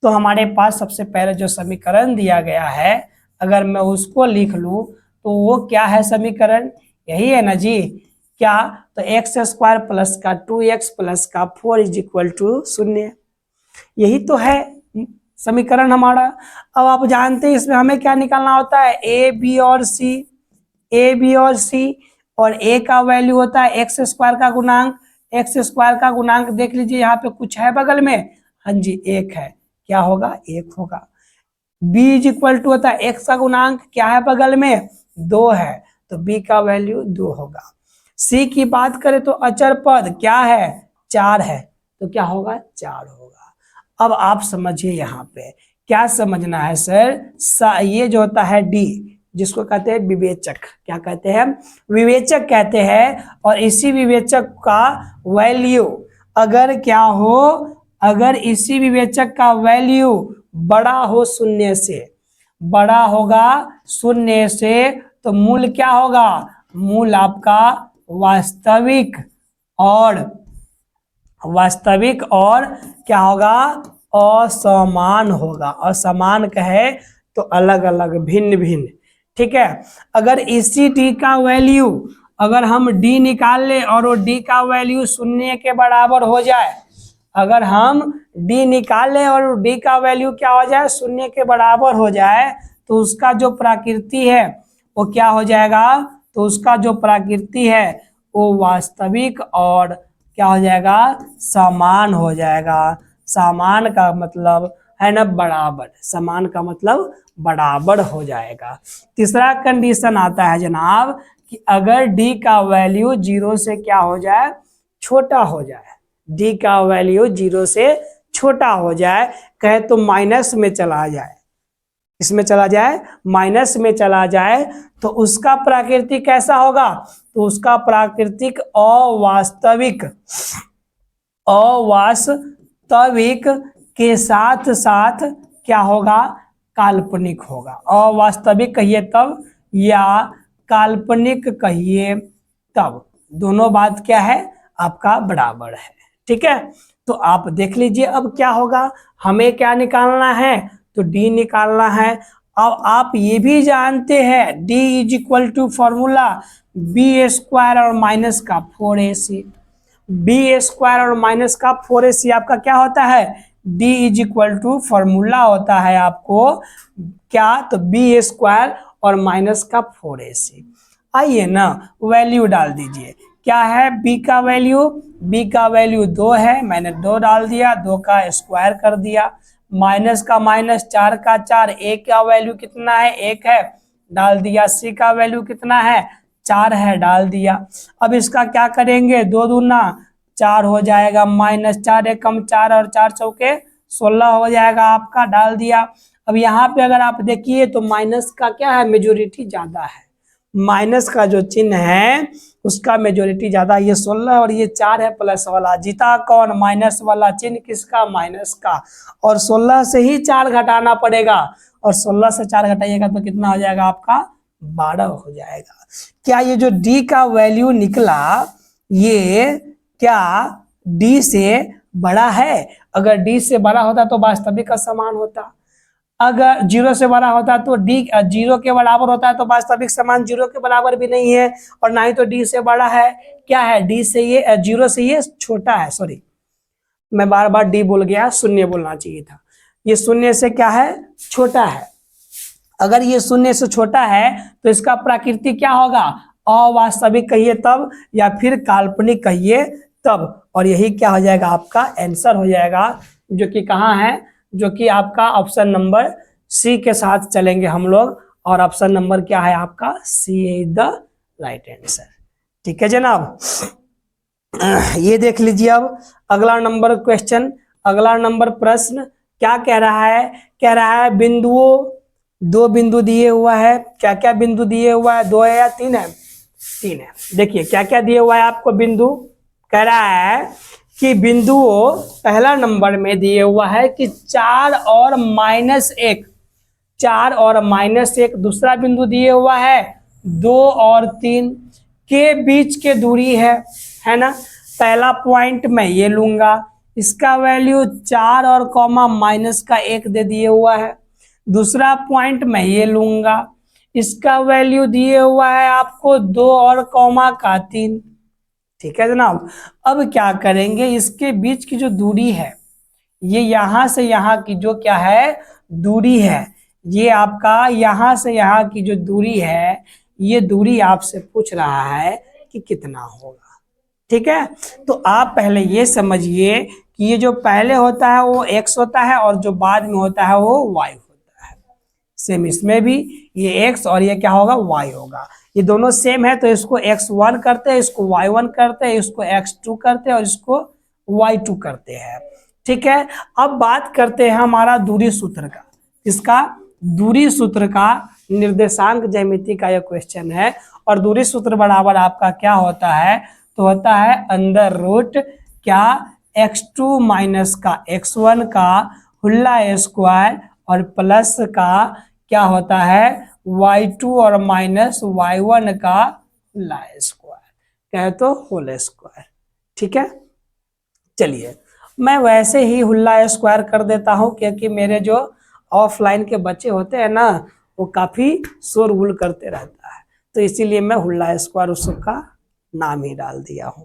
तो हमारे पास सबसे पहले जो समीकरण दिया गया है, अगर मैं उसको लिख लूं तो वो क्या है समीकरण, यही है ना जी, क्या, तो एक्स स्क्वायर प्लस का 2x प्लस का 4 इज इक्वल टू 0। यही तो है समीकरण हमारा। अब आप जानते हैं इसमें हमें क्या निकालना होता है, ए बी और सी, ए बी और सी, और ए का वैल्यू होता है एक्स स्क्वायर का गुणांक। एक्स स्क्वायर का गुणांक देख लीजिए यहाँ पे कुछ है बगल में, हाँ जी एक है, क्या होगा, एक होगा। b इज इक्वल टू होता है एक्स का गुणांक, क्या है बगल में, 2 है, तो b का वैल्यू 2 होगा। c की बात करें तो अचर पद क्या है, 4 है, तो क्या होगा, 4 होगा। अब आप समझिए यहाँ पे क्या समझना है सर, ये जो होता है d, जिसको कहते हैं विवेचक, क्या कहते हैं, विवेचक कहते हैं। और इसी विवेचक का वैल्यू अगर क्या हो, अगर इसी विवेचक का वैल्यू बड़ा हो शून्य से, बड़ा होगा शून्य से, तो मूल क्या होगा, मूल आपका वास्तविक और क्या होगा, असमान होगा। असमान कहे तो अलग अलग, भिन्न भिन्न, ठीक है। अगर इसी d का वैल्यू, अगर हम d निकाल ले और वो d का वैल्यू शून्य के बराबर हो जाए, अगर हम d निकाल ले और d का वैल्यू क्या हो जाए, शून्य के बराबर हो जाए, तो उसका जो प्रकृति है वो क्या हो जाएगा, तो उसका जो प्रकृति है वो वास्तविक और क्या हो जाएगा, समान हो जाएगा। समान का मतलब है ना बराबर, समान का मतलब बराबर हो जाएगा। तीसरा कंडीशन आता है जनाब कि अगर d का वैल्यू 0 से क्या हो जाए, छोटा हो जाए, d का वैल्यू 0 से छोटा हो जाए, कहे तो माइनस में चला जाए, इसमें चला जाए, माइनस में चला जाए, तो उसका प्राकृतिक कैसा होगा, तो उसका प्राकृतिक अवास्तविक के साथ साथ क्या होगा, काल्पनिक होगा। अवास्तविक कहिए तब या काल्पनिक कहिए तब, दोनों बात क्या है आपका बराबर है, ठीक है। तो आप देख लीजिए अब क्या होगा, हमें क्या निकालना है, तो d निकालना है। अब आप ये भी जानते हैं d is equal to formula B square और माइनस का 4ac, बी स्क्वायर और माइनस का 4ac आपका क्या होता है, d is equal to formula होता है आपको क्या, तो बी स्क्वायर और माइनस का 4ac। आइए ना वैल्यू डाल दीजिए, क्या है b का वैल्यू, b का वैल्यू 2 है, मैंने 2 डाल दिया, 2 का स्क्वायर कर दिया, माइनस का माइनस, 4 का 4, a का वैल्यू कितना है, 1 है, डाल दिया, c का वैल्यू कितना है, 4 है, डाल दिया। अब इसका क्या करेंगे, 2 दूना 4 हो जाएगा, माइनस 4 एकम 4 और 4 चौके 16 हो जाएगा आपका, डाल दिया। अब यहाँ पे अगर आप देखिए तो माइनस का क्या है, मेजोरिटी ज्यादा है, माइनस का जो चिन्ह है उसका मेजोरिटी ज्यादा, ये 16 और ये 4 है प्लस वाला, जीता कौन, माइनस वाला, चिन्ह किसका, माइनस का, और 16 से ही 4 घटाना पड़ेगा, और 16 से 4 घटाइएगा तो कितना हो जाएगा आपका, 12 हो जाएगा। क्या ये जो d का वैल्यू निकला ये क्या d से बड़ा है, अगर d से बड़ा होता तो वास्तविक का समान होता, अगर 0 से बड़ा होता तो d 0 के बराबर होता है, तो वास्तविक समान 0 के बराबर भी नहीं है, और ना ही तो d से बड़ा है, क्या है, d से ये 0 से ये छोटा है, सॉरी मैं बार बार d बोल गया, शून्य बोलना चाहिए था, ये शून्य से क्या है, छोटा है। अगर ये शून्य से छोटा है तो इसका प्रकृति क्या होगा, अवास्तविक कहिए तब या फिर काल्पनिक कहिए तब, और यही क्या हो जाएगा आपका आंसर हो जाएगा, जो कि कहाँ है, जो कि आपका ऑप्शन नंबर सी के साथ चलेंगे हम लोग, और ऑप्शन नंबर क्या है आपका, सी इज द राइट आंसर, ठीक है जनाब। ये देख लीजिए अब अगला नंबर क्वेश्चन, अगला नंबर प्रश्न क्या कह रहा है, कह रहा है बिंदुओं, 2 बिंदु दिए हुआ है, क्या क्या बिंदु दिए हुआ है, 2 है या 3 है, 3 है। देखिए क्या क्या दिए हुआ है आपको बिंदु, कह रहा है कि बिंदुओं पहला नंबर में दिए हुआ है कि 4 और -1, 4 और -1, दूसरा बिंदु दिए हुआ है 2 और 3 के बीच के दूरी है ना। पहला पॉइंट मैं ये लूंगा, इसका वैल्यू 4 और कॉमा माइनस का 1 दे दिए हुआ है। दूसरा पॉइंट मैं ये लूंगा, इसका वैल्यू दिए हुआ है आपको 2 और कॉमा का 3, ठीक है जनाब। अब क्या करेंगे, इसके बीच की जो दूरी है, ये यहां से यहाँ की जो क्या है दूरी है, ये आपका यहां से यहाँ की जो दूरी है, ये दूरी आपसे पूछ रहा है कि कितना होगा। ठीक है, तो आप पहले ये समझिए कि ये जो पहले होता है वो x होता है और जो बाद में होता है वो y होता है। सेम इसमें भी ये x और ये क्या होगा y होगा। ये दोनों सेम है तो इसको x1 करते हैं, इसको y1 करते हैं, इसको x2 करते हैं और इसको y2 करते हैं। ठीक है, अब बात करते हैं हमारा दूरी सूत्र का। इसका दूरी सूत्र का निर्देशांक ज्यामिति का यह क्वेश्चन है और दूरी सूत्र बराबर आपका क्या होता है, तो होता है अंडर रूट क्या x2 माइनस का x1 का हुल्ला स्क्वायर और प्लस का क्या होता है y2 और माइनस y1 का हुल्ला स्क्वायर, कहे तो होल स्क्वायर। ठीक है, चलिए मैं वैसे ही हुल्ला स्क्वायर कर देता हूं क्योंकि मेरे जो ऑफलाइन के बच्चे होते हैं ना वो काफी शोरगुल करते रहता है, तो इसीलिए मैं हुल्ला स्क्वायर उसका नाम ही डाल दिया हूं।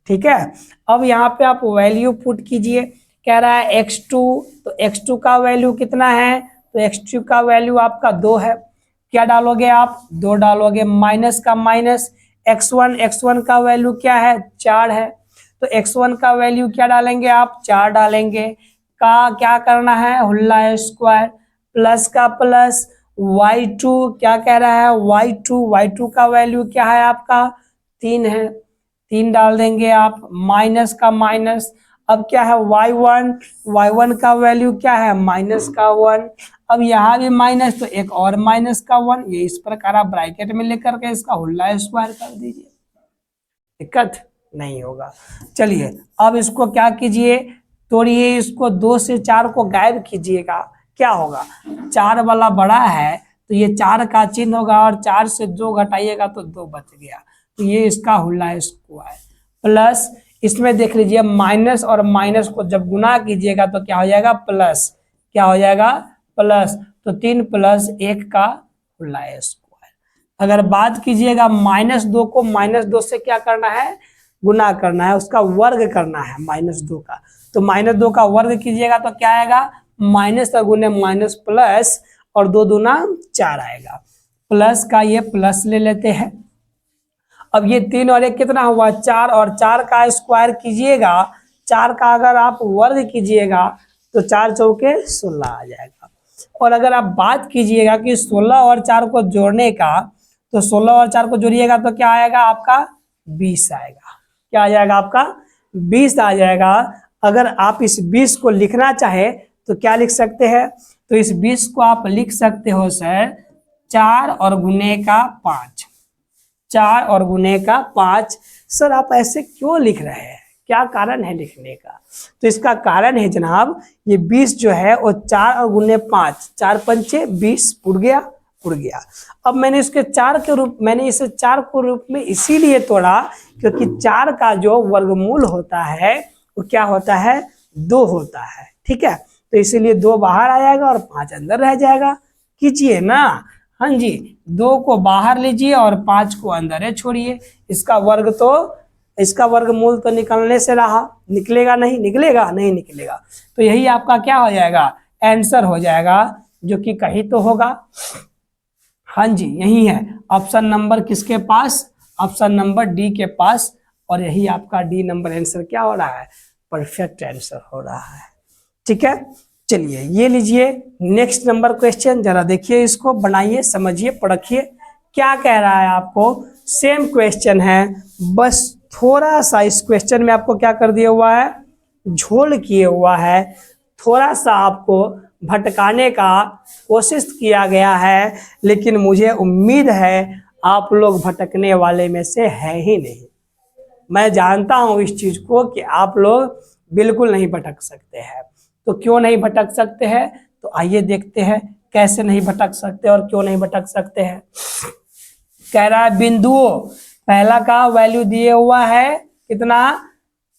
ठीक है, अब यहाँ पे आप वैल्यू पुट कीजिए। कह रहा है x2, तो x2 का वैल्यू कितना है, तो x2 का वैल्यू आपका 2 है। क्या डालोगे आप 2 डालोगे, माइनस का माइनस x1 का वैल्यू क्या है 4 है, तो x1 का वैल्यू क्या डालेंगे आप 4 डालेंगे। का क्या करना है हुल्ला स्क्वायर, प्लस का प्लस y2 क्या कह रहा है y2 का वैल्यू क्या है आपका 3 है, 3 डाल देंगे आप, माइनस का माइनस, अब क्या है y1 का वैल्यू क्या है माइनस का 1, अब यहाँ भी माइनस तो एक और माइनस का 1, ये इस प्रकार आप ब्रैकेट में लेकर के इसका हुल्ला स्क्वायर कर दीजिए, दिक्कत नहीं होगा। चलिए अब इसको क्या कीजिए, तोड़िए इसको, 2 से 4 को गायब कीजिएगा, क्या होगा 4 वाला बड़ा है तो ये 4 का चिन्ह होगा और 4 से 2 घटाइएगा तो 2 बच गया, तो ये इसका हुल्ला स्क्वायर। प्लस इसमें देख लीजिए माइनस और माइनस को जब गुना कीजिएगा तो क्या हो जाएगा प्लस, क्या हो जाएगा प्लस, तो 3 प्लस 1 का हुल्ला स्क्वायर। अगर बात कीजिएगा -2 को -2 से क्या करना है गुना करना है, उसका वर्ग करना है -2 का, तो -2 का वर्ग कीजिएगा तो क्या आएगा माइनस का गुने माइनस प्लस और 2 दूना 4 आएगा, प्लस का ये प्लस ले लेते हैं। अब ये 3 और 1 कितना हुआ 4 और 4 का स्क्वायर कीजिएगा, 4 का अगर आप वर्ग कीजिएगा तो 4 चौके 16 आ जाएगा। और अगर आप बात कीजिएगा कि 16 और 4 को जोड़ने का, तो 16 और 4 को जोड़िएगा तो क्या आएगा आपका 20 आएगा, क्या आ जाएगा आपका 20 आ जाएगा। अगर आप इस 20 को लिखना चाहे तो क्या लिख सकते हैं, तो इस 20 को आप लिख सकते हो सर 4 और गुने का 5, 4 और गुने का 5। सर आप ऐसे क्यों लिख रहे हैं, क्या कारण है लिखने का, तो इसका कारण है जनाब ये 20 जो है वो 4 और गुने 5, 4 पंचे 20 उड़ गया। अब मैंने इसके 4 के रूप, मैंने इसे 4 को रूप में इसीलिए तोड़ा क्योंकि 4 का जो वर्गमूल होता है वो क्या होता है 2 होता है। ठीक है, तो इसीलिए 2 बाहर आ जाएगा और 5 अंदर रह जाएगा, कीजिए ना, हाँ जी 2 को बाहर लीजिए और 5 को अंदर है छोड़िए, इसका वर्ग तो इसका वर्गमूल तो निकलने से रहा, निकलेगा नहीं निकलेगा, तो यही आपका क्या हो जाएगा आंसर हो जाएगा, जो कि कहीं तो होगा, हाँ जी यही है ऑप्शन नंबर किसके पास, ऑप्शन नंबर डी के पास, और यही आपका डी नंबर आंसर क्या हो रहा है परफेक्ट आंसर हो रहा है। ठीक है, चलिए ये लीजिए नेक्स्ट नंबर क्वेश्चन, जरा देखिए इसको, बनाइए, समझिए, परखिए क्या कह रहा है आपको। सेम क्वेश्चन है, बस थोड़ा सा इस क्वेश्चन में आपको क्या कर दिया हुआ है झोल किए हुआ है, थोड़ा सा आपको भटकाने का कोशिश किया गया है, लेकिन मुझे उम्मीद है आप लोग भटकने वाले में से है ही नहीं। मैं जानता हूं इस चीज को कि आप लोग बिल्कुल नहीं भटक सकते हैं। तो क्यों नहीं भटक सकते हैं, तो आइए देखते हैं कैसे नहीं भटक सकते और क्यों नहीं भटक सकते हैं। कह रहा है बिंदुओं, पहला का वैल्यू दिए हुआ है कितना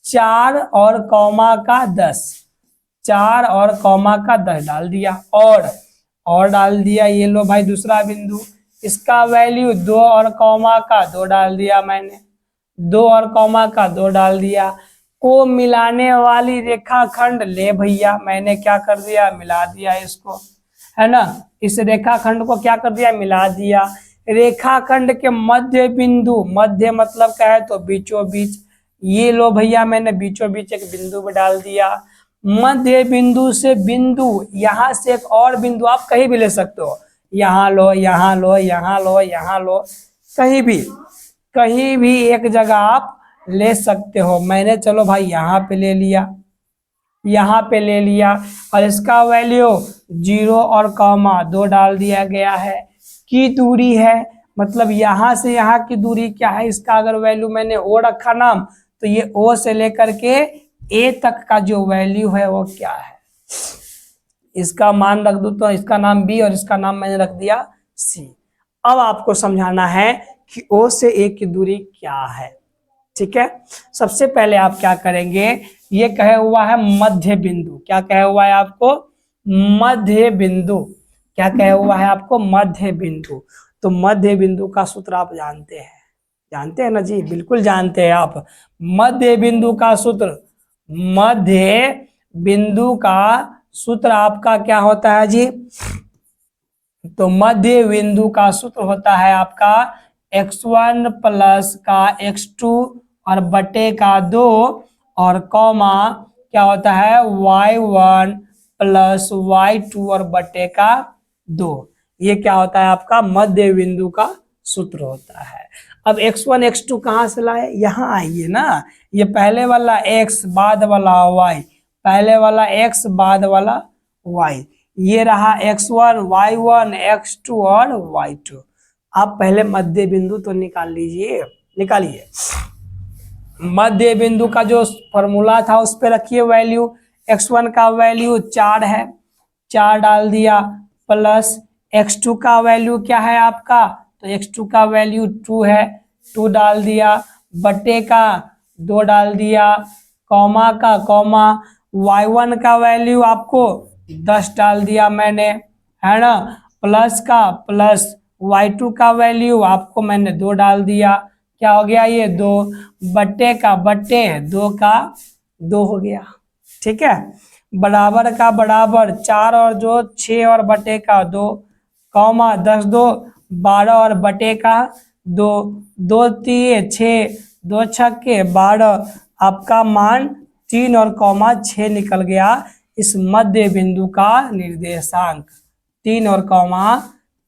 4 और कॉमा का 10, 4 और कॉमा का 10 डाल दिया और डाल दिया, ये लो भाई दूसरा बिंदु, इसका वैल्यू 2 और कॉमा का 2 डाल दिया मैंने, 2 और कॉमा का 2 डाल दिया। को मिलाने वाली रेखाखंड ले भैया, मैंने क्या कर दिया, मिला दिया इसको, है ना। इस रेखाखंड को क्या कर दिया, मिला दिया। रेखाखंड के मध्य बिंदु, मध्य मतलब क्या है, तो बीचों बीच, ये लो भैया मैंने बीचों बीच एक बिंदु में डाल दिया। मध्य बिंदु से बिंदु, यहां से एक और बिंदु आप कहीं भी ले सकते हो, यहाँ लो, यहाँ लो, यहाँ लो, यहाँ लो, कहीं भी एक जगह आप ले सकते हो। मैंने चलो भाई यहाँ पे ले लिया, यहाँ पे ले लिया, और इसका वैल्यू 0 और कॉमा 2 डाल दिया गया है। की दूरी है, मतलब यहाँ से यहाँ की दूरी क्या है, इसका अगर वैल्यू मैंने ओ रखा नाम, तो ये ओ से लेकर के ए तक का जो वैल्यू है वो क्या है, इसका मान रख दूं तो इसका नाम बी और इसका नाम मैंने रख दिया सी। अब आपको समझाना है कि ओ से ए की दूरी क्या है, ठीक है। सबसे पहले आप क्या करेंगे, ये कहे हुआ है मध्य बिंदु, क्या कहे हुआ है आपको, मध्य बिंदु, क्या कहे हुआ है आपको, मध्य बिंदु। तो मध्य बिंदु का सूत्र आप जानते हैं, जानते हैं ना जी, बिल्कुल जानते हैं आप। मध्य बिंदु का सूत्र, मध्य बिंदु का सूत्र आपका क्या होता है जी, तो मध्य बिंदु का सूत्र होता है आपका x1 प्लस का x2 और बटे का 2 और कॉमा क्या होता है y1 प्लस y2 और बटे का 2। ये क्या होता है आपका मध्य बिंदु का सूत्र होता है। अब x1 x2 कहाँ से लाए, यहाँ आइए ना, ये पहले वाला x बाद वाला y, पहले वाला x बाद वाला y, ये रहा x1 y1 x2 और y2। आप पहले मध्य बिंदु तो निकाल लीजिए, निकालिए। मध्य बिंदु का जो फॉर्मूला था उस पे रखिए वैल्यू, x1 का वैल्यू 4 है, 4 डाल दिया, प्लस x2 का वैल्यू क्या है आपका, तो x2 का वैल्यू 2 है, 2 डाल दिया, बटे का 2 डाल दिया, कॉमा का कॉमा, y1 का वैल्यू आपको 10 डाल दिया मैंने, है ना, प्लस का प्लस y2 का वैल्यू आपको मैंने 2 डाल दिया, क्या हो गया ये 2, बट्टे का बट्टे 2 का 2 हो गया, ठीक है। बराबर का बराबर 4 और जो 6 और बटे का 2, कॉमा 10 2 12 और बटे का 2, 2 3 6 2 छक्के 12, आपका मान 3 और कॉमा 6 निकल गया इस मध्य बिंदु का निर्देशांक, 3 और कॉमा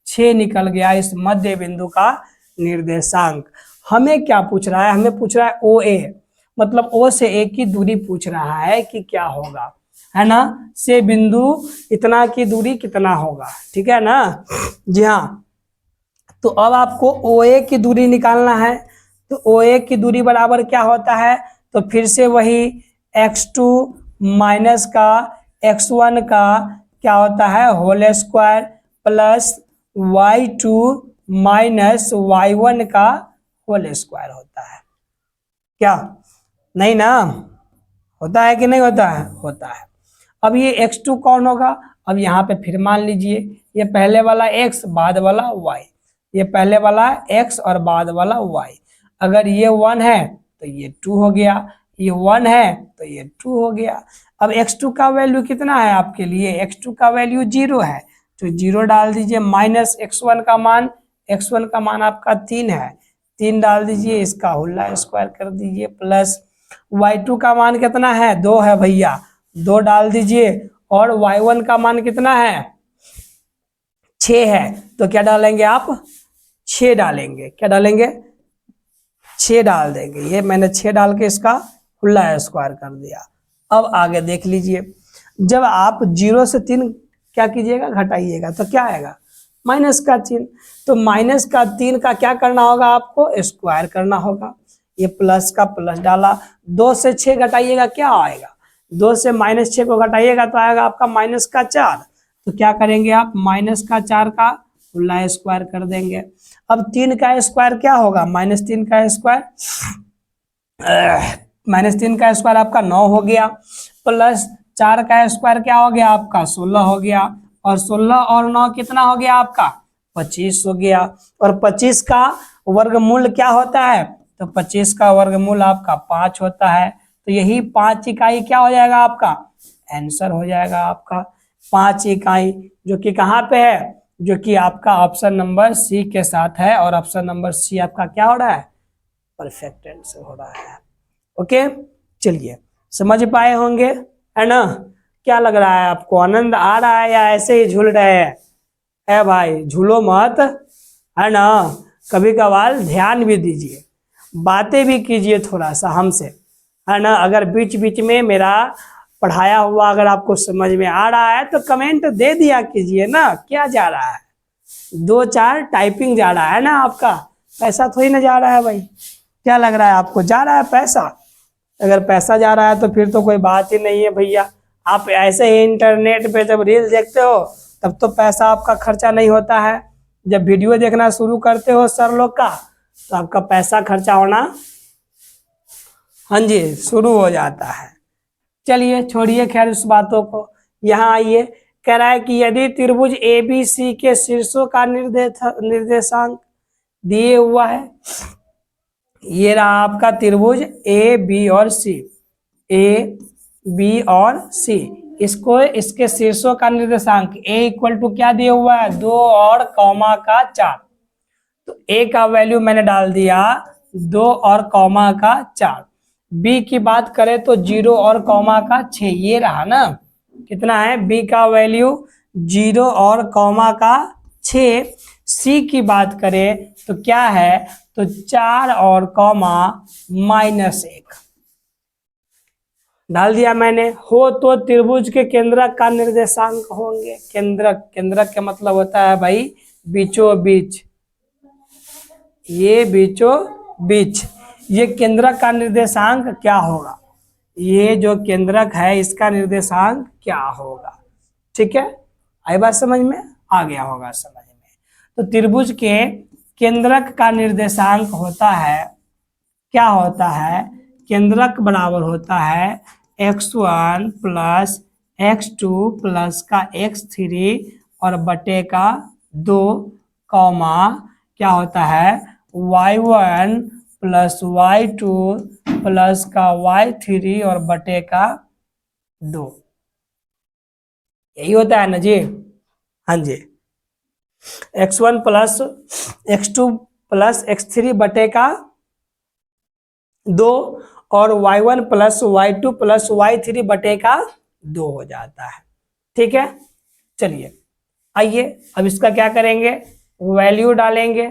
6 निकल गया इस मध्य बिंदु का निर्देशांक। हमें क्या पूछ रहा है, हमें पूछ रहा है ओ ए, मतलब ओ से ए की दूरी पूछ रहा है कि क्या होगा, है ना, से बिंदु इतना की दूरी कितना होगा, ठीक है ना जी हाँ। तो अब आपको ओ ए की दूरी निकालना है, तो ओ ए की दूरी बराबर क्या होता है, तो फिर से वही x2 माइनस का x1 का क्या होता है whole square plus y2 minus y1 का होल स्क्वायर होता है, क्या नहीं ना, होता है कि नहीं होता है, होता है। अब ये x2 कौन होगा, अब यहाँ पे फिर मान लीजिए ये पहले वाला x बाद वाला y, ये पहले वाला x और बाद वाला y, अगर ये 1 है तो ये 2 हो गया, ये 1 है तो ये 2 हो गया। अब x2 का वैल्यू कितना है आपके लिए, x2 का वैल्यू 0 है, तो 0 डाल दीजिए, माइनस x1 का मान, x1 का मान आपका 3 है, 3 डाल दीजिए, इसका होल स्क्वायर कर दीजिए, प्लस y2 का मान कितना है 2 है भैया, 2 डाल दीजिए, और y1 का मान कितना है 6 है, तो क्या डालेंगे आप 6 डालेंगे, क्या डालेंगे 6 डाल देंगे, ये मैंने 6 डाल के इसका खुला स्क्वायर कर दिया। अब आगे देख लीजिए, जब आप 0 से 3 क्या कीजिएगा घटाइएगा तो क्या आएगा माइनस का चिन्ह, तो माइनस का 3 का क्या करना होगा आपको स्क्वायर करना होगा, ये प्लस का प्लस डाला, 2 से 6 घटाइएगा क्या आएगा, 2 से -6 को घटाइएगा तो आएगा आपका -4, तो क्या करेंगे आप -4 का खुला स्क्वायर कर देंगे। अब 3 का स्क्वायर क्या होगा, -3 का स्क्वायर, -3 का स्क्वायर आपका 9 हो गया, प्लस 4 का स्क्वायर क्या हो गया आपका 16 हो गया, और 16 और 9 कितना हो गया आपका 25 हो गया, और 25 का वर्गमूल क्या होता है तो 25 का वर्गमूल आपका 5 होता है, तो यही 5 इकाई क्या हो जाएगा आपका आंसर हो जाएगा आपका 5 इकाई, जो कि कहाँ पे है, जो कि आपका ऑप्शन नंबर सी के साथ है, और ऑप्शन नंबर सी आपका क्या हो रहा है परफेक्ट आंसर हो रहा है। ओके, चलिए समझ पाए होंगे, है ना। क्या लग रहा है आपको, आनंद आ रहा है या ऐसे ही झूल रहे हैं? है भाई, झूलो मत, है ना। कभी कभार ध्यान भी दीजिए, बातें भी कीजिए थोड़ा सा हमसे, है ना। अगर बीच बीच में मेरा पढ़ाया हुआ अगर आपको समझ में आ रहा है तो कमेंट दे दिया कीजिए ना। क्या जा रहा है, 2-4 टाइपिंग जा रहा है ना आपका, पैसा थोड़ी ना जा रहा है भाई। क्या लग रहा है आपको जा रहा है पैसा? अगर पैसा जा रहा है तो फिर तो कोई बात ही नहीं है भैया। आप ऐसे ही इंटरनेट पे जब रील देखते हो तब तो पैसा आपका खर्चा नहीं होता है। जब वीडियो देखना शुरू करते हो सर लोग का तो आपका पैसा खर्चा होना, हाँ जी, शुरू हो जाता है। चलिए छोड़िए खैर उस बातों को, यहाँ आइए। कह रहा है कि यदि त्रिभुज ABC के शीर्षों का निर्देशांक दिए हुआ है, ये रहा आपका त्रिभुज AB और C, AB और C, इसको इसके शीर्षों का निर्देशांक A इक्वल टू क्या दिया हुआ है 2 और कॉमा का 4, तो A का वैल्यू मैंने डाल दिया 2 और कॉमा का 4। B की बात करें तो 0 और कॉमा का 6, ये रहा ना, कितना है B का वैल्यू 0 और कॉमा का 6। C की बात करें तो क्या है, तो 4 और कॉमा -1 डाल दिया मैंने। हो तो त्रिभुज के केंद्रक का निर्देशांक होंगे। केंद्रक, केंद्रक का मतलब होता है भाई बीचों बीच, ये बीचों बीच, ये केंद्रक का निर्देशांक क्या होगा, ये जो केंद्रक है इसका निर्देशांक क्या होगा। ठीक है, आई बात समझ में आ गया होगा समझ में। तो त्रिभुज के केंद्रक का निर्देशांक होता है, क्या होता है, केंद्रक बराबर होता है x1 प्लस x2 प्लस का x3 और बटे का 2 कॉमा क्या होता है y1 प्लस y2 प्लस का y3 और बटे का 2, यही होता है ना जी। हाँ जी, x1 plus x2 plus x3 बटे का 2 और y1 plus y2 plus y3 बटे का 2 हो जाता है। ठीक है, चलिए आइए अब इसका क्या करेंगे, वैल्यू डालेंगे।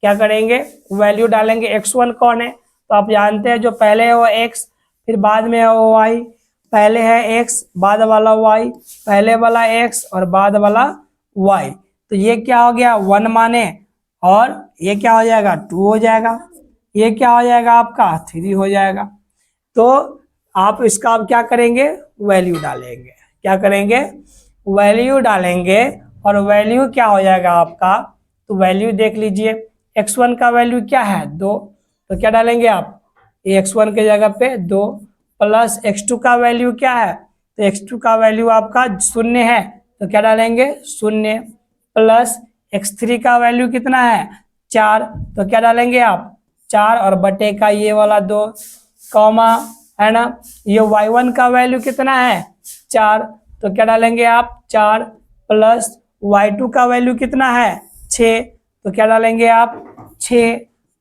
क्या करेंगे, वैल्यू डालेंगे। x1 कौन है, तो आप जानते हैं जो पहले है वो x, फिर बाद में है वो y। पहले है x, बाद वाला y, पहले वाला x और बाद वाला y, तो ये क्या हो गया 1 माने, और ये क्या हो जाएगा 2 हो जाएगा, ये क्या हो जाएगा आपका 3 हो जाएगा। तो आप इसका अब क्या करेंगे, वैल्यू डालेंगे। क्या करेंगे, वैल्यू डालेंगे, और वैल्यू क्या हो जाएगा आपका, तो वैल्यू देख लीजिए। x1 का वैल्यू क्या है 2, तो क्या डालेंगे आप, x1 के जगह पे 2 प्लस x2 का वैल्यू क्या है, तो x2 का वैल्यू आपका 0 है, तो क्या डालेंगे 0 प्लस x3 का वैल्यू कितना है 4, तो क्या डालेंगे आप 4 और बटे का ये वाला 2 कॉमा, है ना। ये y1 का वैल्यू कितना है 4, तो क्या डालेंगे आप 4 प्लस y2 का वैल्यू कितना है 6, तो क्या डालेंगे आप 6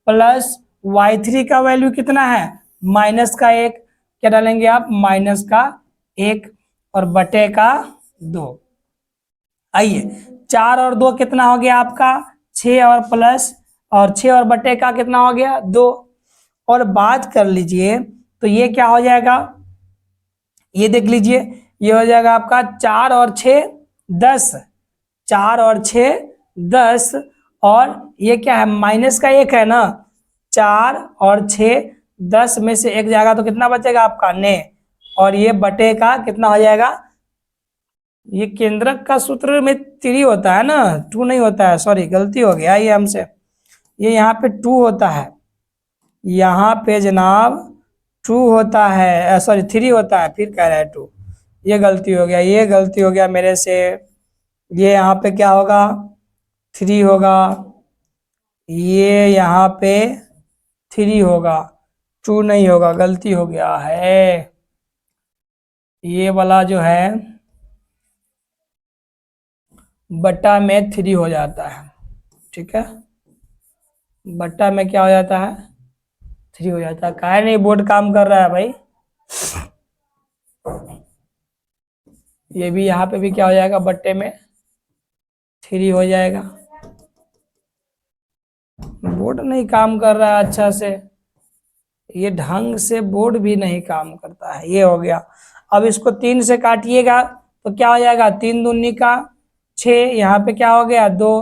प्लस y3 का वैल्यू कितना है -1, क्या डालेंगे आप -1 और बटे का 2। आइए 4 और 2 कितना हो गया आपका 6 और प्लस, और 6 और बटे का कितना हो गया 2, और बात कर लीजिए तो ये क्या हो जाएगा, ये देख लीजिए, ये हो जाएगा आपका 4 और 6 10, 4 और 6 10, और ये क्या है -1 है ना, 4 और 6 10 में से 1 जाएगा तो कितना बचेगा आपका ने, और ये बटे का कितना हो जाएगा, ये केंद्रक का सूत्र में 3 होता है ना, 2 नहीं होता है, सॉरी गलती हो गया ये हमसे, ये यहाँ पे 2 होता है, यहाँ पे जनाब 2 होता है, सॉरी 3 होता है, फिर कह रहा है 2, ये गलती हो गया, ये गलती हो गया मेरे से। ये यहाँ पे क्या होगा 3 होगा, ये यहाँ पे 3 होगा, 2 नहीं होगा, गलती हो गया है। ये वाला जो है बट्टा में 3 हो जाता है, ठीक है, बट्टा में क्या हो जाता है, 3 हो जाता है। काहे नहीं बोर्ड काम कर रहा है भाई। ये भी यहाँ पे भी क्या हो जाएगा, बट्टे में 3 हो जाएगा। बोर्ड नहीं काम कर रहा है अच्छा से, ये ढंग से बोर्ड भी नहीं काम करता है। ये हो गया। अब इसको 3 से काटिएगा तो क्या हो जाएगा, 3 दूनी का 6, यहाँ पे क्या हो गया 2,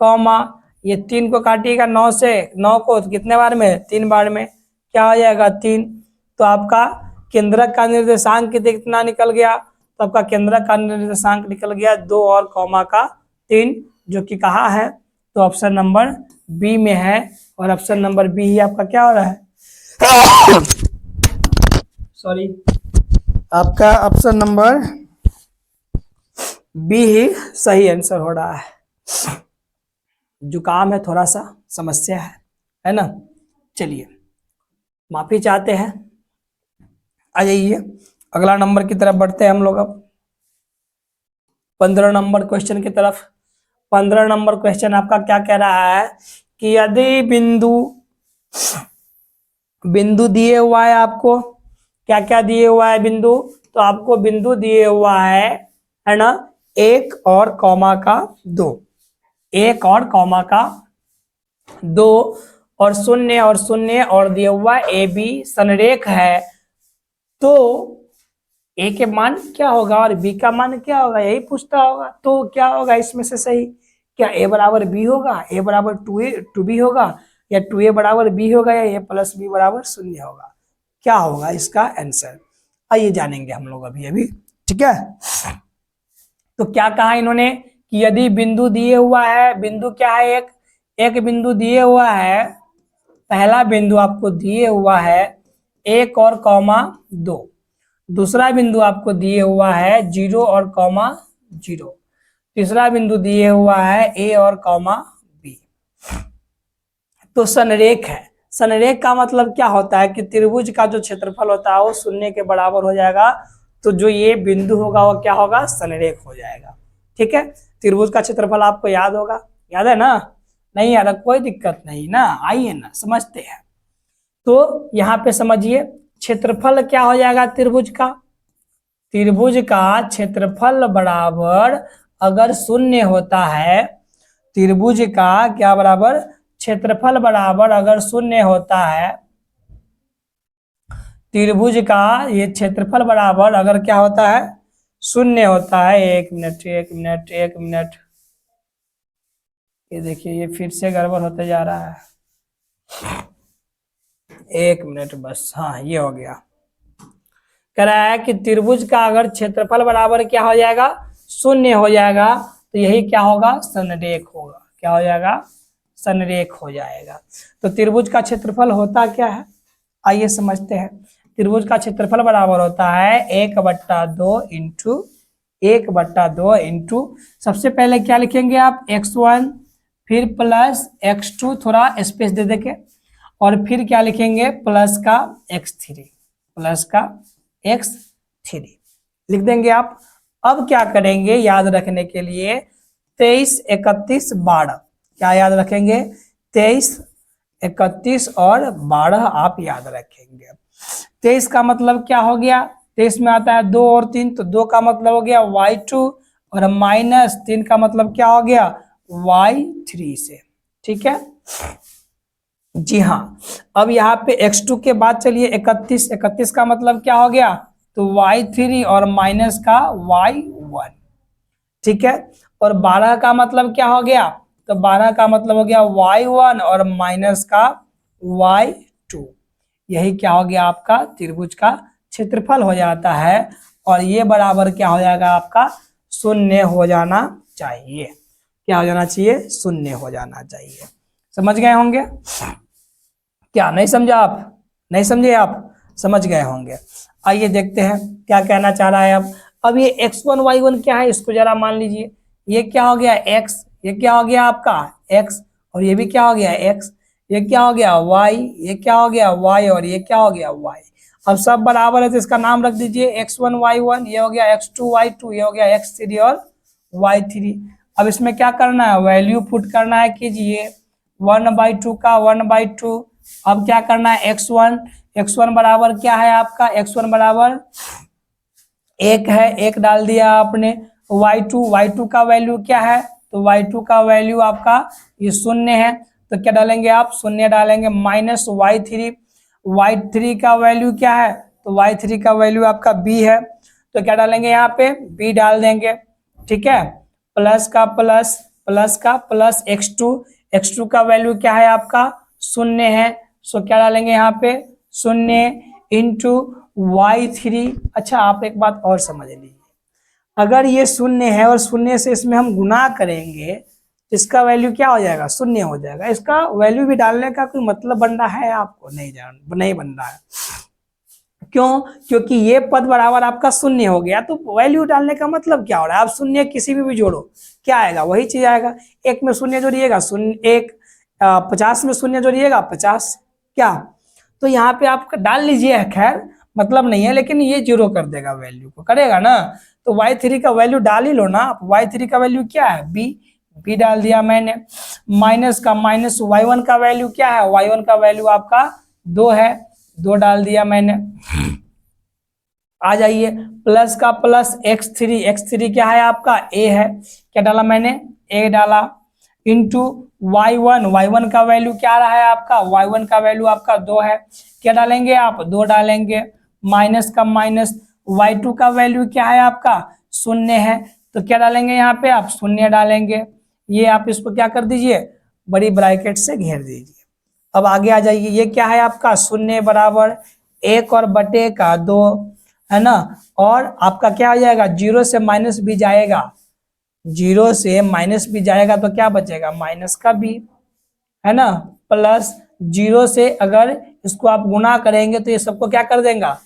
कॉमा ये 3 को काटिएगा 9 से, 9 को कितने बार में, 3 बार में, क्या हो जाएगा 3। तो आपका केंद्रक का निर्देशांक कितना निकल गया, तो आपका केंद्रक का निर्देशांक निकल गया 2 और कॉमा का 3, जो कि कहाँ है, तो ऑप्शन नंबर बी में है। और ऑप्शन नंबर बी ही आपका क्या हो रहा है, सॉरी, आपका ऑप्शन नंबर बी ही सही आंसर हो रहा है। जुकाम है, थोड़ा सा समस्या है ना। चलिए माफी चाहते हैं। आ जाइए अगला नंबर की तरफ बढ़ते हैं हम लोग। अब 15 नंबर क्वेश्चन की तरफ। 15 नंबर क्वेश्चन आपका क्या कह रहा है कि यदि बिंदु दिए हुआ है आपको, क्या क्या दिए हुआ है बिंदु, तो आपको बिंदु दिए हुआ है ना, 1 और कॉमा का 2, 1 और कॉमा का 2 और 0 और 0 और दिया हुआ ए बी संरेख है। तो ए के मान क्या होगा और बी का मान क्या होगा, यही पूछता होगा। तो क्या होगा इसमें से सही, क्या ए बराबर बी होगा, ए बराबर 2b होगा, या 2a बराबर बी होगा, या ए प्लस बी बराबर 0 होगा, क्या होगा इसका आंसर। आइए जानेंगे हम लोग अभी अभी, ठीक है। तो क्या कहा इन्होंने कि यदि बिंदु दिए हुआ है, बिंदु क्या है, एक बिंदु दिए हुआ है, पहला बिंदु आपको दिए हुआ है 1 और कॉमा 2, दूसरा बिंदु आपको दिए हुआ है 0 और कॉमा 0, तीसरा बिंदु दिए हुआ है ए और कॉमा बी। तो संरेख है। संरेख का मतलब क्या होता है कि त्रिभुज का जो क्षेत्रफल होता है वो 0 के बराबर हो जाएगा। तो जो ये बिंदु होगा वो क्या होगा, संरेख हो जाएगा, ठीक है। त्रिभुज का क्षेत्रफल आपको याद होगा, याद है ना, नहीं याद है कोई दिक्कत नहीं ना, आइए ना समझते हैं। तो यहाँ पे समझिए क्षेत्रफल क्या हो जाएगा त्रिभुज का, त्रिभुज का क्षेत्रफल बराबर अगर 0 होता है, त्रिभुज का क्या बराबर, क्षेत्रफल बराबर अगर 0 होता है, त्रिभुज का ये क्षेत्रफल बराबर अगर क्या होता है, 0 होता है। एक मिनट, ये देखिए ये फिर से गड़बड़ होते जा रहा है, एक मिनट बस, हाँ ये हो गया। कह रहा है कि त्रिभुज का अगर क्षेत्रफल बराबर क्या हो जाएगा, 0 हो जाएगा, तो यही क्या होगा, संरेख होगा। क्या हो जाएगा, संरेख हो जाएगा। तो त्रिभुज का क्षेत्रफल होता क्या है, आइए समझते हैं। त्रिभुज का क्षेत्रफल बराबर होता है 1/2 इंटू 1/2 इंटू, सबसे पहले क्या लिखेंगे आप, x1, फिर प्लस x2, थोड़ा स्पेस दे देके, और फिर क्या लिखेंगे प्लस का x3, प्लस का x3 लिख देंगे आप। अब क्या करेंगे याद रखने के लिए, 23, 31, 12, क्या याद रखेंगे, 23, 31 और 12 आप याद रखेंगे। 23 का मतलब क्या हो गया, 23 में आता है 2 और 3, तो 2 का मतलब हो गया y2, और -3 का मतलब क्या हो गया, y3 से, ठीक है जी हाँ। अब यहाँ पे x2 के बाद चलिए 31, 31 का मतलब क्या हो गया, तो y3 और माइनस का y1, ठीक है। और 12 का मतलब क्या हो गया, तो 12 का मतलब हो गया y1 और माइनस का y2। यही क्या हो गया आपका त्रिभुज का क्षेत्रफल हो जाता है। और ये बराबर क्या हो जाएगा आपका, 0 हो जाना चाहिए। क्या हो जाना चाहिए, 0 हो जाना चाहिए। समझ गए होंगे, क्या नहीं समझा आप, नहीं समझे आप, समझ गए होंगे। आइए देखते हैं क्या कहना चाह रहा है। अब ये x1 y1 क्या है, इसको जरा मान लीजिए। ये क्या हो गया x, ये क्या हो गया आपका x, और ये भी क्या हो गया x। ये क्या हो गया y, ये क्या हो गया y, और ये क्या हो गया y। अब सब बराबर है तो इसका नाम रख दीजिए x1 y1, ये हो गया x2 y2, ये हो गया x3 और y3। अब इसमें क्या करना है, वैल्यू पुट करना है, कीजिए 1/2 का 1/2। अब क्या करना है, x1 बराबर क्या है आपका, x1 बराबर 1 है, 1 डाल दिया आपने। y2 का वैल्यू क्या है, तो y2 का वैल्यू आपका ये 0 है, तो क्या डालेंगे आप, 0 डालेंगे। माइनस y3 का वैल्यू क्या है, तो y3 का वैल्यू आपका b है, तो क्या डालेंगे यहाँ पे, b डाल देंगे। ठीक है, प्लस का प्लस x2 का वैल्यू क्या है आपका, 0 है, सो क्या डालेंगे यहाँ पे, 0 इंटू y3। अच्छा, आप एक बात और समझ लीजिए, अगर ये 0 है और 0 से इसमें हम गुना करेंगे तो इसका वैल्यू क्या हो जाएगा, 0 हो जाएगा। इसका वैल्यू भी डालने का कोई मतलब बन रहा है आपको, नहीं बन रहा है। क्यों, क्योंकि ये पद बराबर आपका 0 हो गया, तो वैल्यू डालने का मतलब क्या हो रहा है, आप 0 किसी भी जोड़ो, क्या आएगा, वही चीज आएगा। 1 में 0 जोड़िएगा 0, 50 में 0 जोड़िएगा 50, क्या, तो यहाँ पे आप डाल लीजिए, खैर मतलब नहीं है, लेकिन ये जीरो कर देगा, वैल्यू को करेगा ना। तो y3 का वैल्यू डाल ही लो ना आप, y3 का वैल्यू क्या है, b डाल दिया मैंने। माइनस y1 का वैल्यू क्या है, y1 का वैल्यू आपका 2 है, 2 डाल दिया मैंने। आ जाइए, प्लस का प्लस x3 क्या है आपका, a है, क्या डाला मैंने, a डाला। इंटू y1 का वैल्यू क्या रहा है आपका, y1 का वैल्यू आपका 2 है, क्या डालेंगे आप, 2 डालेंगे। माइनस का माइनस y2 का वैल्यू क्या है आपका, 0 है, तो क्या डालेंगे यहाँ पे आप, 0 डालेंगे। ये आप इसको क्या कर दीजिए, बड़ी ब्रैकेट से घेर दीजिए। अब आगे आ जाइए, ये क्या है आपका, 0 बराबर 1 और बटे का 2 है ना, और आपका क्या हो जाएगा, 0 से माइनस भी जाएगा, 0 से माइनस भी जाएगा तो क्या बचेगा, माइनस का b है ना, प्लस 0 से अगर इसको आप गुना करेंगे तो ये सबको क्या कर देगा,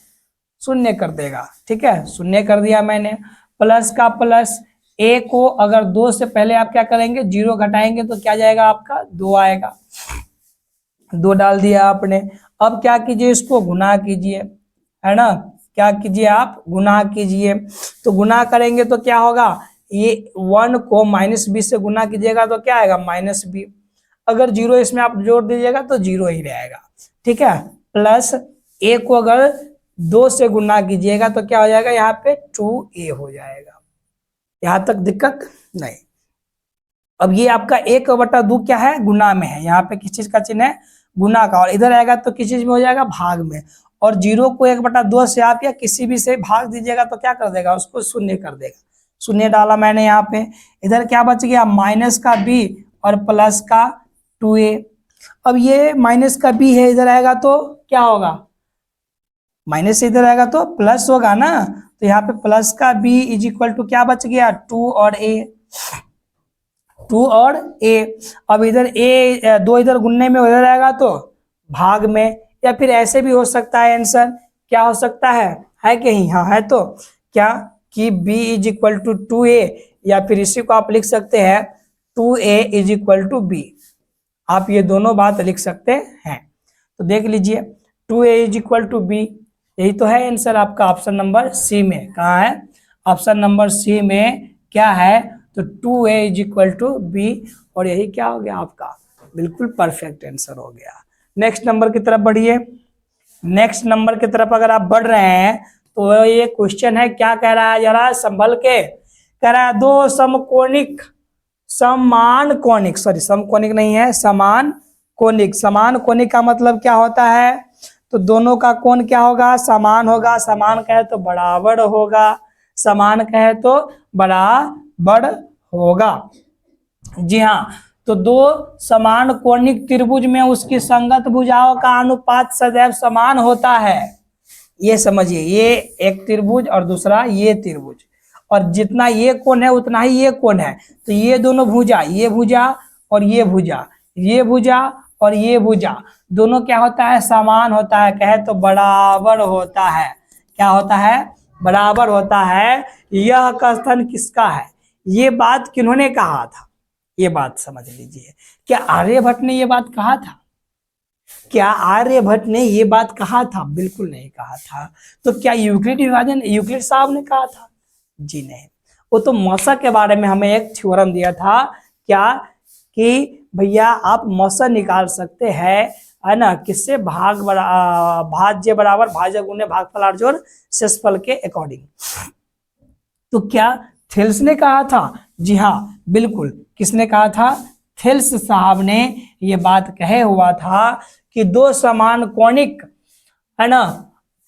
0 कर देगा। ठीक है, 0 कर दिया मैंने। प्लस का प्लस a को अगर 2 से पहले आप क्या करेंगे, 0 घटाएंगे तो क्या जाएगा आपका, 2 आएगा, 2 डाल दिया आपने। अब क्या कीजिए, इसको गुना कीजिए, है ना, क्या कीजिए आप, गुना कीजिए। तो गुना करेंगे तो क्या होगा, ये 1 को -b से गुना कीजिएगा तो क्या आएगा, -b। अगर 0 इसमें आप जोड़ दीजिएगा तो 0 ही रहेगा। ठीक है, प्लस a को अगर 2 से गुना कीजिएगा तो क्या हो जाएगा, यहाँ पे 2a हो जाएगा। यहाँ तक दिक्कत नहीं। अब ये आपका 1/2 क्या है, गुना में है, यहाँ पे किस चीज का चिन्ह है, गुना का, और इधर आएगा तो किस चीज में हो जाएगा, भाग में। और 0 को 1/2 से आप या किसी भी से भाग दीजिएगा तो क्या कर देगा, उसको 0 कर देगा। 0 डाला मैंने यहाँ पे। इधर क्या बच गया, माइनस का b और प्लस का 2a। अब ये माइनस का b है, इधर आएगा तो क्या होगा, माइनस से इधर आएगा तो प्लस होगा ना, तो यहाँ पे प्लस का b इज इक्वल टू क्या बच गया, 2 और a। अब इधर a 2 इधर गुनने में उधर आएगा तो भाग में, या फिर ऐसे भी हो सकता है आंसर, क्या हो सकता है कहीं, हाँ है, तो क्या कि b is equal to 2a, या फिर इसी को आप लिख सकते हैं 2a is equal to b। आप ये दोनों बात लिख सकते हैं। तो देख लीजिए, 2a is equal to b, यही तो है आंसर आपका ऑप्शन नंबर सी में। कहाँ है, ऑप्शन नंबर सी में क्या है, तो 2a is equal to b, और यही क्या हो गया आपका, बिल्कुल परफेक्ट आंसर हो गया। नेक्स्ट नंबर की तरफ बढ़िए। नेक्स्ट नंबर की तरफ अगर आप बढ़ रहे हैं तो ये क्वेश्चन है, क्या कह रहा है, जरा संभल के, कह रहा है दो समान कोणिक का मतलब क्या होता है, तो दोनों का कोण क्या होगा, समान होगा। समान कहे तो बराबर होगा, जी हाँ। तो दो समान कोणिक त्रिभुज में उसकी संगत भुजाओं का अनुपात सदैव समान होता है। ये समझिए, ये एक त्रिभुज और दूसरा ये त्रिभुज, और जितना ये कोण है उतना ही ये कोण है। तो ये दोनों भुजा, ये भुजा और ये भुजा, ये भुजा और ये भुजा, दोनों क्या होता है, समान होता है, कहे तो बराबर होता है। क्या होता है, बराबर होता है। यह कथन किसका है, ये बात किन्होंने कहा था, ये बात समझ लीजिए। क्या आर्यभट्ट ने ये बात कहा था, क्या आर्यभट्ट ने ये बात कहा था? बिल्कुल नहीं कहा था। तो क्या यूक्लिड विभाजन यूक्लिड साहब ने कहा था? जी नहीं। वो तो मौसा के बारे में हमें एक थ्योरम दिया था, क्या कि भैया आप मौसा निकाल सकते हैं, है ना, किससे? भाज्य बराबर भाजक गुणे भागफल और जोड़ शेषफल के अकॉर्डिंग। तो क्या थेल्स ने कहा था? जी हाँ बिल्कुल। किसने कहा था? थेल्स साहब ने ये बात कहे हुआ था कि दो समान कोणिक, है ना,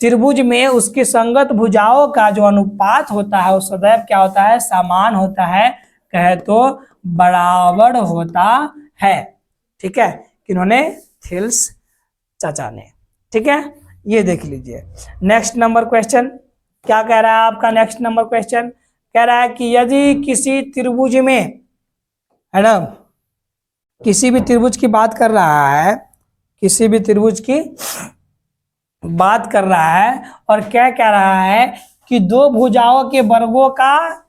त्रिभुज में उसकी संगत भुजाओं का जो अनुपात होता है वो सदैव क्या होता है? समान होता है, कहे तो बराबर होता है। ठीक है, किन्होंने? थेल्स चाचा ने। ठीक है, ये देख लीजिए। नेक्स्ट नंबर क्वेश्चन क्या कह रहा है आपका? नेक्स्ट नंबर क्वेश्चन कह रहा है कि यदि किसी त्रिभुज में, है ना, किसी भी त्रिभुज की बात कर रहा है, किसी भी त्रिभुज की बात कर रहा है और क्या कह रहा है कि दो भुजाओं के वर्गों का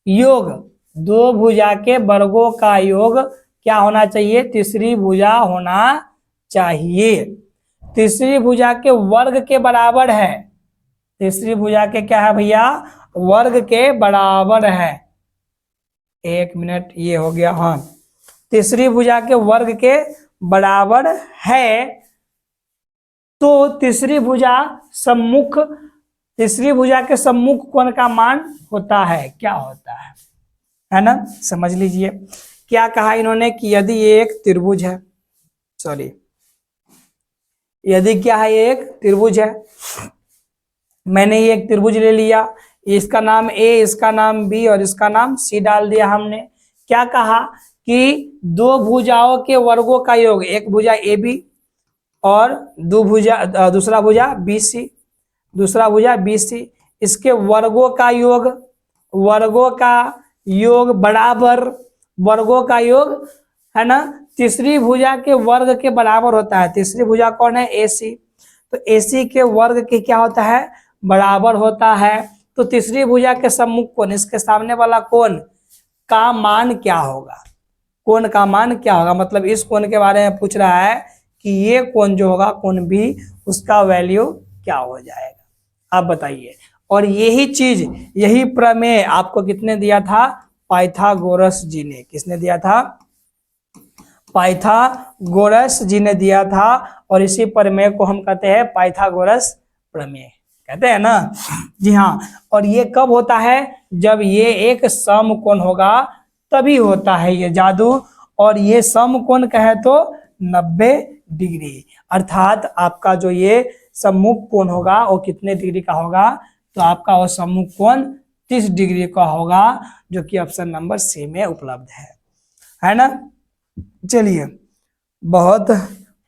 योग, दो भुजा के वर्गों का योग क्या होना चाहिए? तीसरी भुजा होना चाहिए। तीसरी भुजा के वर्ग के बराबर है। तीसरी भुजा के क्या है भैया? वर्ग के बराबर है। एक मिनट, ये हो गया, हाँ, तीसरी भुजा के वर्ग के बराबर है। तो तीसरी भुजा सम्मुख, तीसरी भुजा के सम्मुख कोण का मान होता है, क्या होता है ना? समझ लीजिए क्या कहा इन्होंने कि यदि ये एक त्रिभुज है, सॉरी, यदि क्या है, ये एक त्रिभुज है, मैंने ये एक त्रिभुज ले लिया, इसका नाम ए, इसका नाम बी और इसका नाम सी डाल दिया हमने। क्या कहा कि दो भुजाओं के वर्गों का योग, एक भुजा ए बी और दूसरा भुजा बी सी, दूसरा भुजा बी सी, इसके वर्गों का योग, वर्गों का योग बराबर, वर्गों का योग, है ना, तीसरी भुजा के वर्ग के बराबर होता है। तीसरी भुजा कौन है? ए सी। तो ए सी के वर्ग के क्या होता है? बराबर होता है। तो तीसरी भुजा के सम्मुख कोण, इसके सामने वाला कोण का मान क्या होगा? कोण का मान क्या होगा? मतलब इस कोण के बारे में पूछ रहा है कि ये कोण जो होगा, कोण भी, उसका वैल्यू क्या हो जाएगा, आप बताइए। और यही चीज, यही प्रमेय आपको कितने दिया था? पाइथागोरस जी ने। किसने दिया था? पाइथागोरस जी ने दिया था। और इसी प्रमेय को हम कहते हैं पाइथागोरस प्रमेय, कहते हैं ना। जी हाँ। और ये कब होता है? जब ये एक समकोण होगा तभी होता है ये जादू। और ये समकोण कहे तो 90 डिग्री, अर्थात आपका जो ये सम्मुख कोण होगा वो कितने डिग्री का होगा? तो आपका वो सम्मुख कोण 30 डिग्री का होगा, जो कि ऑप्शन नंबर सी में उपलब्ध है ना। चलिए, बहुत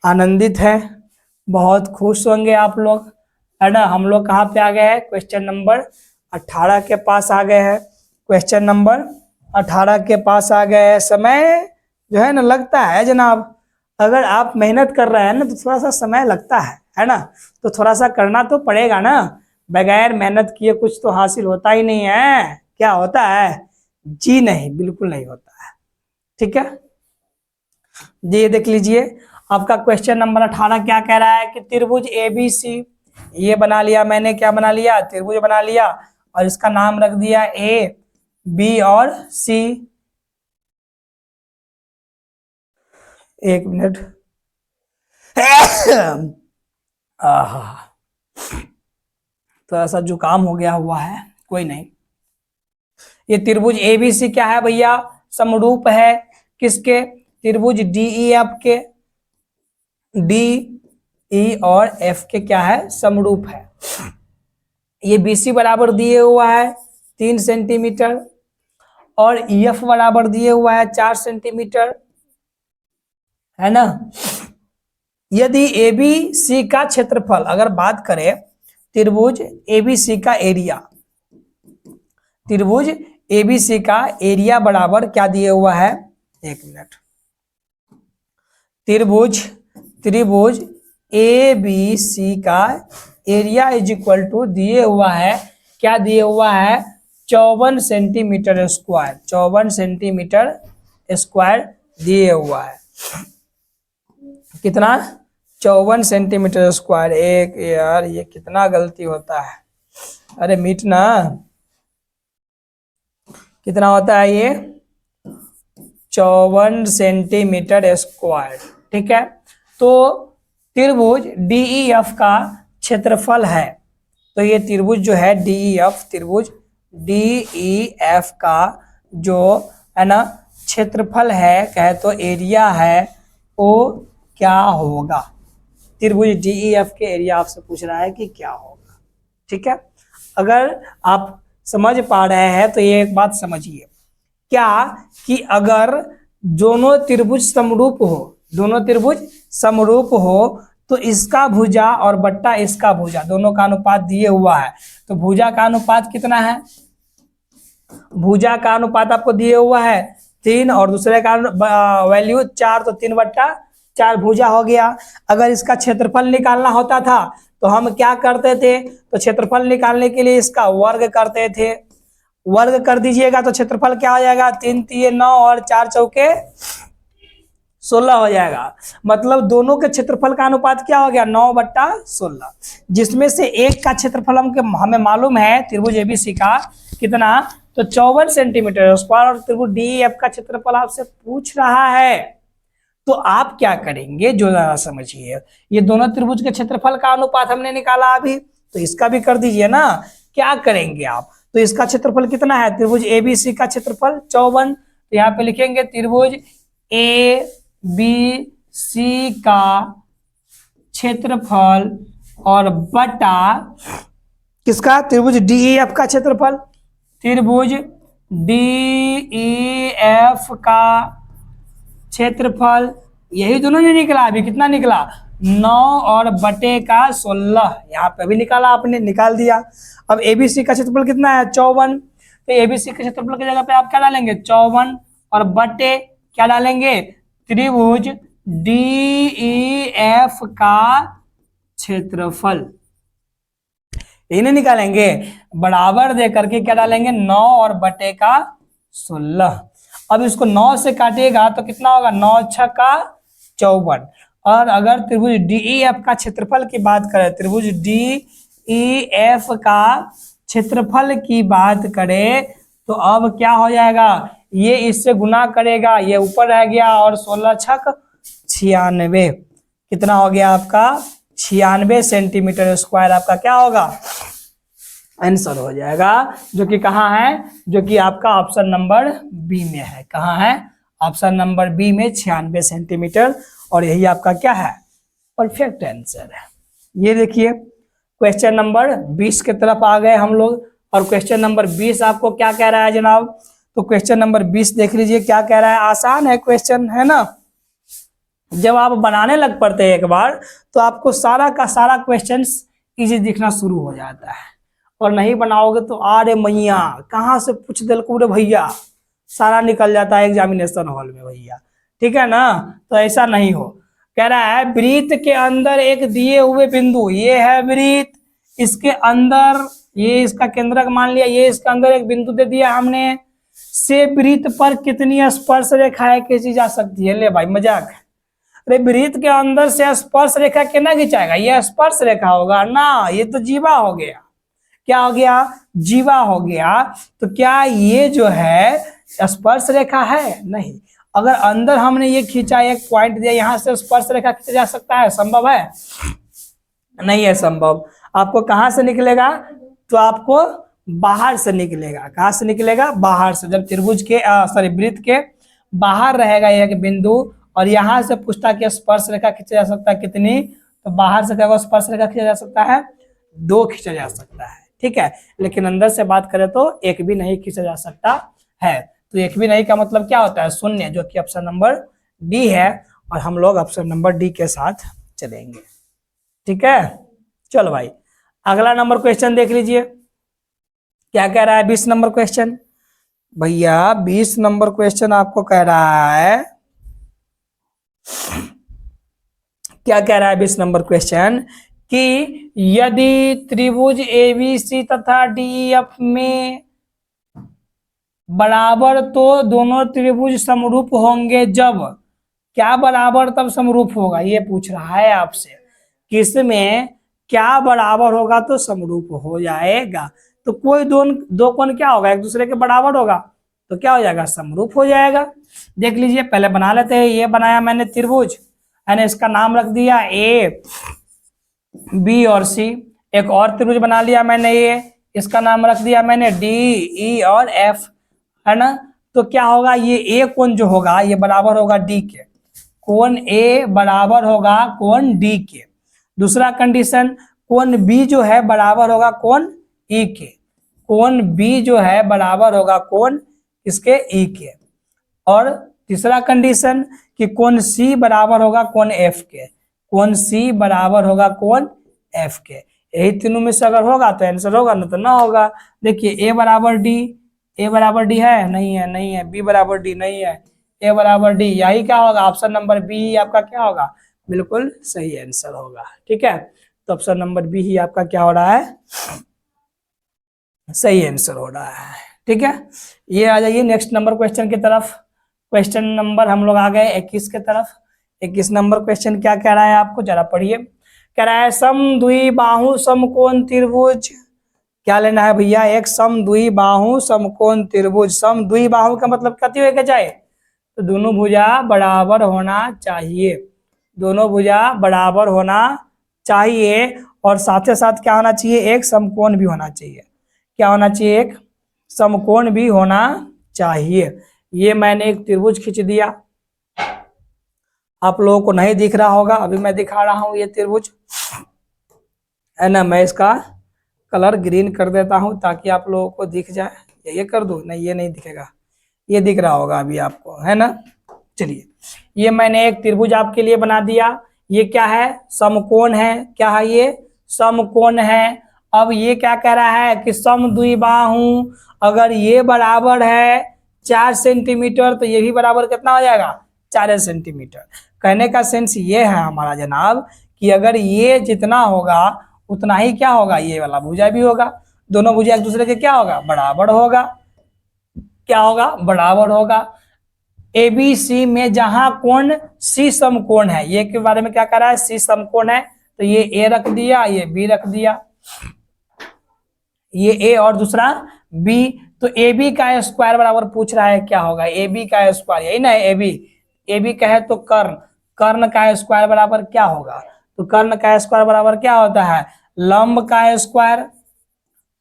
आनंदित है, बहुत खुश होंगे आप लोग, है ना। हम लोग कहाँ पे आ गए हैं? क्वेश्चन नंबर 18 के पास आ गए हैं। क्वेश्चन नंबर 18 के पास आ गए हैं। समय जो है ना लगता है जनाब, अगर आप मेहनत कर रहे हैं ना तो थोड़ा सा समय लगता है ना। तो थोड़ा सा करना तो पड़ेगा ना, बगैर मेहनत किए कुछ तो हासिल होता ही नहीं है। क्या होता है? जी नहीं, बिल्कुल नहीं होता है। ठीक है जी, ये देख लीजिए आपका क्वेश्चन नंबर 18 क्या कह रहा है कि त्रिभुज ABC, ये बना लिया मैंने, क्या बना लिया? त्रिभुज बना लिया और इसका नाम रख दिया A, B और C। एक मिनट, थोड़ा सा जुकाम हो गया हुआ है, कोई नहीं। ये त्रिभुज ABC क्या है भैया? समरूप है किसके? त्रिभुज DEF के, DE और F के क्या है? समरूप है। ये BC बराबर दिए हुआ है 3 सेंटीमीटर और EF बराबर दिए हुआ है 4 सेंटीमीटर, है ना। यदि ABC का क्षेत्रफल, अगर बात करें त्रिभुज ABC का एरिया, त्रिभुज ABC का एरिया बराबर क्या दिए हुआ है? एक मिनट, त्रिभुज ABC का एरिया इज इक्वल टू दिए हुआ है, क्या दिए हुआ है? 54 सेंटीमीटर स्क्वायर, 54 सेंटीमीटर स्क्वायर दिए हुआ है। कितना? 54 सेंटीमीटर स्क्वायर। एक यार ये कितना गलती होता है, अरे मीट ना, कितना होता है ये 54 सेंटीमीटर स्क्वायर। ठीक है, तो त्रिभुज DEF का क्षेत्रफल है, तो ये त्रिभुज जो है DEF, त्रिभुज DEF का जो है ना क्षेत्रफल है, कहे तो एरिया है, वो क्या होगा। त्रिभुज DEF के एरिया आपसे पूछ रहा है कि क्या होगा। ठीक है, अगर आप समझ पा रहे हैं तो ये एक बात समझिए, क्या कि अगर दोनों त्रिभुज समरूप हो, दोनों त्रिभुज समरूप हो तो इसका भुजा और बट्टा इसका भुजा दोनों का अनुपात दिए हुआ है, तो भुजा का अनुपात कितना है, भुजा का अनुपात आपको दिए हुआ है 3 और दूसरे का वैल्यू 4, तो 3/4 भुजा हो गया। अगर इसका क्षेत्रफल निकालना होता था तो हम क्या करते थे, तो क्षेत्रफल निकालने के लिए इसका वर्ग करते थे, वर्ग कर दीजिएगा तो क्षेत्रफल क्या हो जाएगा, 3 3 9 और 4 चौके 16 हो जाएगा। मतलब दोनों के क्षेत्रफल का अनुपात क्या हो गया 9/16, जिसमें से एक का क्षेत्रफल हमें मालूम है त्रिभुज ABC का कितना, तो 54 सेंटीमीटर स्क्वायर, और त्रिभुज DEF का क्षेत्रफल आपसे पूछ रहा है, तो आप क्या करेंगे जो जरा समझिए, ये दोनों त्रिभुज के क्षेत्रफल का अनुपात हमने निकाला अभी, तो इसका भी कर दीजिए ना। क्या करेंगे आप, तो इसका क्षेत्रफल कितना है, त्रिभुज ABC का क्षेत्रफल 54, तो यहाँ पे लिखेंगे त्रिभुज ABC का क्षेत्रफल और बटा किसका, त्रिभुज DEF का क्षेत्रफल, त्रिभुज DEF का क्षेत्रफल, यही दोनों ने निकला, अभी कितना निकला 9 और बटे का 16, यहाँ पे भी निकाला आपने, निकाल दिया। अब ABC का क्षेत्रफल कितना है 54, तो ABC के क्षेत्रफल की जगह पे आप क्या डालेंगे 54 और बटे क्या डालेंगे, त्रिभुज DEF का क्षेत्रफल, इन्हें निकालेंगे, बराबर दे करके क्या डालेंगे 9 और बटे का 16। अब इसको 9 से काटिएगा तो कितना होगा 9 6 का 54, और अगर त्रिभुज DEF का क्षेत्रफल की बात करें, त्रिभुज DEF का क्षेत्रफल की बात करें तो अब क्या हो जाएगा, ये इससे गुना करेगा, ये ऊपर रह गया, और 16 छक 96, कितना हो गया आपका 96 सेंटीमीटर स्क्वायर, आपका क्या होगा आंसर हो जाएगा, जो कि कहाँ है, जो कि आपका ऑप्शन नंबर बी में है। कहाँ है, ऑप्शन नंबर बी में 96 सेंटीमीटर, और यही आपका क्या है परफेक्ट आंसर है। ये देखिए क्वेश्चन नंबर 20 की तरफ आ गए हम लोग, और क्वेश्चन नंबर 20 आपको क्या कह रहा है जनाब, तो क्वेश्चन नंबर 20 देख लीजिए क्या कह रहा है, आसान है क्वेश्चन है ना। जब आप बनाने लग पड़ते हैं एक बार तो आपको सारा का सारा क्वेश्चन इजी दिखना शुरू हो जाता है, और नहीं बनाओगे तो अरे मैया कहाँ से पूछ दिलको रे भैया, सारा निकल जाता है एग्जामिनेशन हॉल में भैया। ठीक है ना, तो ऐसा नहीं हो। कह रहा है वृत्त के अंदर एक दिए हुए बिंदु, ये है वृत्त, इसके अंदर ये इसका केंद्रक मान लिया, ये इसके अंदर एक बिंदु दे दिया हमने, से वृत्त पर कितनी स्पर्श रेखाएं खींची जा सकती है। ले भाई मजाक, अरे वृत्त के अंदर से स्पर्श रेखा कितना खिंचाएगा, ये स्पर्श रेखा होगा ना, ये तो जीवा हो गया। क्या हो गया, जीवा हो गया। तो क्या ये जो है स्पर्श रेखा है, नहीं। अगर अंदर हमने ये खींचा, एक पॉइंट दिया, यहां से स्पर्श रेखा खींचा जा सकता है, संभव है, नहीं है संभव। आपको कहां से निकलेगा, तो आपको बाहर से निकलेगा। कहां से निकलेगा, बाहर से। जब त्रिभुज के वृत्त के बाहर रहेगा एक बिंदु, और यहां से पूछता कि स्पर्श रेखा खींचा जा सकता है कितनी, तो बाहर से क्या स्पर्श रेखा खींचा जा सकता है 2 खींचा जा सकता है। ठीक है, लेकिन अंदर से बात करें तो एक भी नहीं खींचा जा सकता है। तो एक भी नहीं का मतलब क्या होता है, शून्य, जो कि ऑप्शन नंबर डी है, और हम लोग ऑप्शन नंबर डी के साथ चलेंगे। ठीक है, चलो भाई अगला नंबर क्वेश्चन देख लीजिए क्या कह रहा है। 20 नंबर क्वेश्चन, भैया 20 नंबर क्वेश्चन आपको कह रहा है, क्या कह रहा है 20 नंबर क्वेश्चन, कि यदि त्रिभुज ABC तथा DEF में बराबर तो दोनों त्रिभुज समरूप होंगे जब, क्या बराबर तब समरूप होगा, ये पूछ रहा है आपसे, किसमें क्या बराबर होगा तो समरूप हो जाएगा। तो कोई दो कोण क्या होगा, एक दूसरे के बराबर होगा, तो क्या हो जाएगा, समरूप हो जाएगा। देख लीजिए, पहले बना लेते हैं। ये बनाया मैंने त्रिभुज, मैंने इसका नाम रख दिया ए बी और सी। एक और त्रिभुज बना लिया मैंने, ये इसका नाम रख दिया मैंने डी ई और एफ, है ना। तो क्या होगा, ये ए कोण जो होगा ये बराबर होगा डी के, कोण ए बराबर होगा कोण डी के। दूसरा कंडीशन, कोण बी जो है बराबर होगा कोण ई के, कोण बी जो है बराबर होगा कोण इसके ई के। और तीसरा कंडीशन कि कोण सी बराबर होगा कोण एफ के, कोण सी बराबर होगा कोण एफ के। यही तीनों में से अगर होगा तो आंसर होगा, ना तो ना होगा। देखिए ए बराबर डी, ए बराबर डी है नहीं है, नहीं है। बी बराबर डी नहीं है, ए बराबर डी, यही क्या होगा, ऑप्शन नंबर बी ही आपका क्या होगा, बिल्कुल सही आंसर होगा। ठीक है, तो ऑप्शन नंबर बी ही आपका क्या हो रहा है, सही आंसर हो रहा है। ठीक है, ये आ जाइए नेक्स्ट नंबर क्वेश्चन की तरफ। क्वेश्चन नंबर हम लोग आ गए 21 के तरफ। 21 नंबर क्वेश्चन क्या कह रहा है आपको, जरा पढ़िए। कह रहा है समद्विबाहु समकोण त्रिभुज, क्या लेना है भैया, एक समद्विबाहु समकोण त्रिभुज। समद्विबाहु का मतलब कति होगा चाहे, तो दोनों भुजा बराबर होना चाहिए, दोनों भुजा बराबर होना चाहिए। और साथ ही साथ क्या होना चाहिए, एक समकोण भी होना चाहिए। क्या होना चाहिए, एक समकोण भी होना चाहिए। ये मैंने एक त्रिभुज खींच दिया, आप लोगों को नहीं दिख रहा होगा, अभी मैं दिखा रहा हूं ये त्रिभुज, है ना। मैं इसका कलर ग्रीन कर देता हूं ताकि आप लोगों को दिख जाए। ये कर दूं, नहीं ये नहीं दिखेगा, ये दिख रहा होगा अभी आपको, है ना। चलिए, ये मैंने एक त्रिभुज आपके लिए बना दिया। ये क्या है, समकोण है। क्या है ये, समकोण है। अब ये क्या कह रहा है कि समद्विबाहु, अगर ये बराबर है 4 सेंटीमीटर तो ये भी बराबर कितना हो जाएगा, 4 सेंटीमीटर। कहने का सेंस ये है हमारा जनाब कि अगर ये जितना होगा उतना ही क्या होगा, ये वाला भुजा भी होगा। दोनों भुजा एक दूसरे के क्या होगा, बराबर होगा। क्या होगा, बराबर होगा। ए बी सी में जहां कोण सी समकोण है, ये के बारे में क्या कह रहा है, सी समकोण है, तो ये ए रख दिया, ये बी रख दिया, ये ए और दूसरा बी। तो ए बी का स्क्वायर बराबर पूछ रहा है, क्या होगा ए बी का स्क्वायर, यही ना ए बी, ए बी कहे तो कर्ण, कर्ण का स्क्वायर बराबर क्या होगा, तो कर्ण का स्क्वायर बराबर क्या होता है, लंब का स्क्वायर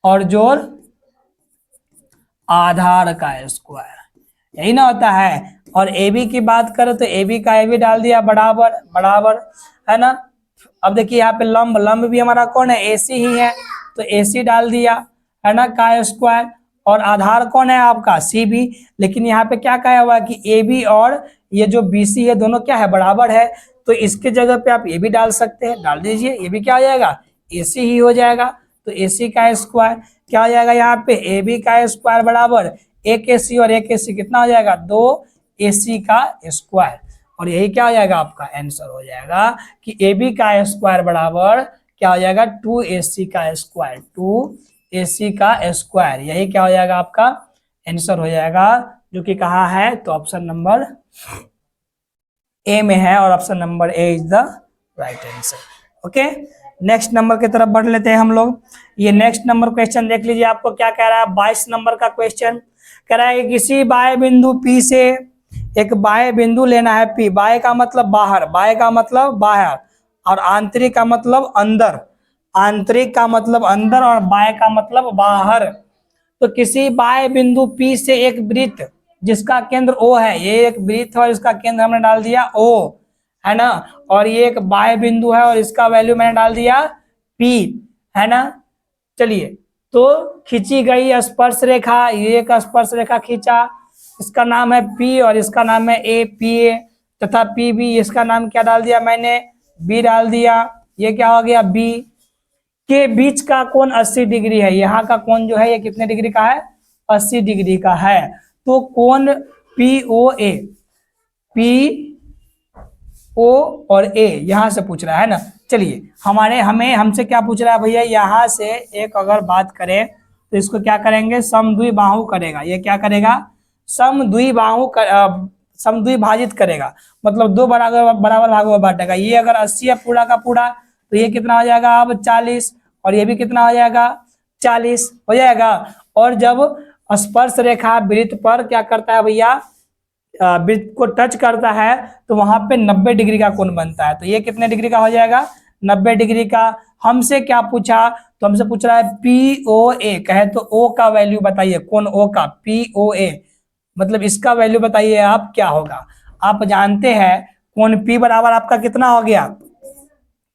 और जोड़ आधार का स्क्वायर, यही ना होता है। और ए बी की बात करें तो ए बी का ए बी डाल दिया बराबर बराबर, है ना। अब देखिए यहाँ पे लंब, लंब भी हमारा कौन है, ए सी ही है, तो ए सी डाल दिया, है ना, का स्क्वायर। और आधार कौन है आपका, सी बी। लेकिन यहाँ पे क्या कहा हुआ है कि ए बी और ये जो बी सी है दोनों क्या है, बराबर है। तो इसके जगह पे आप ये भी डाल सकते हैं, डाल दीजिए, ये भी क्या हो जाएगा, ए सी ही हो जाएगा। तो ए सी का स्क्वायर क्या हो जाएगा, यहाँ पे ए बी का स्क्वायर बराबर एक ए सी, और एक ए सी कितना हो जाएगा, 2 ए सी का स्क्वायर। और यही क्या हो जाएगा, आपका आंसर हो जाएगा कि ए बी का स्क्वायर बराबर क्या हो जाएगा, 2 ए सी का स्क्वायर, 2 ए सी का स्क्वायर। यही क्या हो जाएगा, आपका आंसर हो जाएगा, जो कि कहा है, तो ऑप्शन नंबर ए में है, और option number A is the right answer. Okay, next number की तरफ बढ़ लेते हैं हम लोग। ये नेक्स्ट नंबर क्वेश्चन देख लीजिए, आपको क्या कह रहा है, 22 नंबर का क्वेश्चन कह रहा है, किसी बाह्य बिंदु P से एक बाह्य बिंदु लेना है P। बाह्य का मतलब बाहर, बाह्य का मतलब बाहर, और आंतरिक का मतलब अंदर, आंतरिक का मतलब अंदर, और बाह्य का मतलब बाहर। तो किसी बाह्य बिंदु P से एक वृत्त जिसका केंद्र O है, ये एक वृत्त है और इसका केंद्र हमने डाल दिया O, है ना। और ये एक बाह्य बिंदु है और इसका वैल्यू मैंने डाल दिया P, है ना। चलिए, तो खींची गई स्पर्श रेखा, ये एक स्पर्श रेखा खींचा, इसका नाम है P और इसका नाम है A, PA तथा PB, इसका नाम क्या डाल दिया मैंने, B डाल दिया। ये क्या हो गया, B के बीच का कोण 80 डिग्री है। यहाँ का कोण जो है ये कितने डिग्री का है, 80 डिग्री का है। तो कोण POA, PO और A यहाँ से पूछ रहा है ना। चलिए, हमसे क्या पूछ रहा है भैया, यहाँ से एक अगर बात करें तो इसको क्या करेंगे, समद्विबाहु करेगा। ये क्या करेगा, समद्विबाहु समद्विभाजित करेगा, मतलब दो बराबर बराबर भागों में बांटेगा। ये अगर 80 है पूरा का पूरा, तो ये कितना हो जाएगा अब 40, और ये भी कितना हो जाएगा 40 हो जाएगा। और जब स्पर्श रेखा वृत्त पर क्या करता है भैया, वृत्त को टच करता है, तो वहां पे 90 डिग्री का कोण बनता है। तो ये कितने डिग्री का हो जाएगा 90 डिग्री का। हमसे क्या पूछा, तो हमसे पूछ रहा है POA, कहे तो O का वैल्यू बताइए, कोण O का POA, मतलब इसका वैल्यू बताइए आप क्या होगा। आप जानते हैं कोण P बराबर आपका कितना हो गया,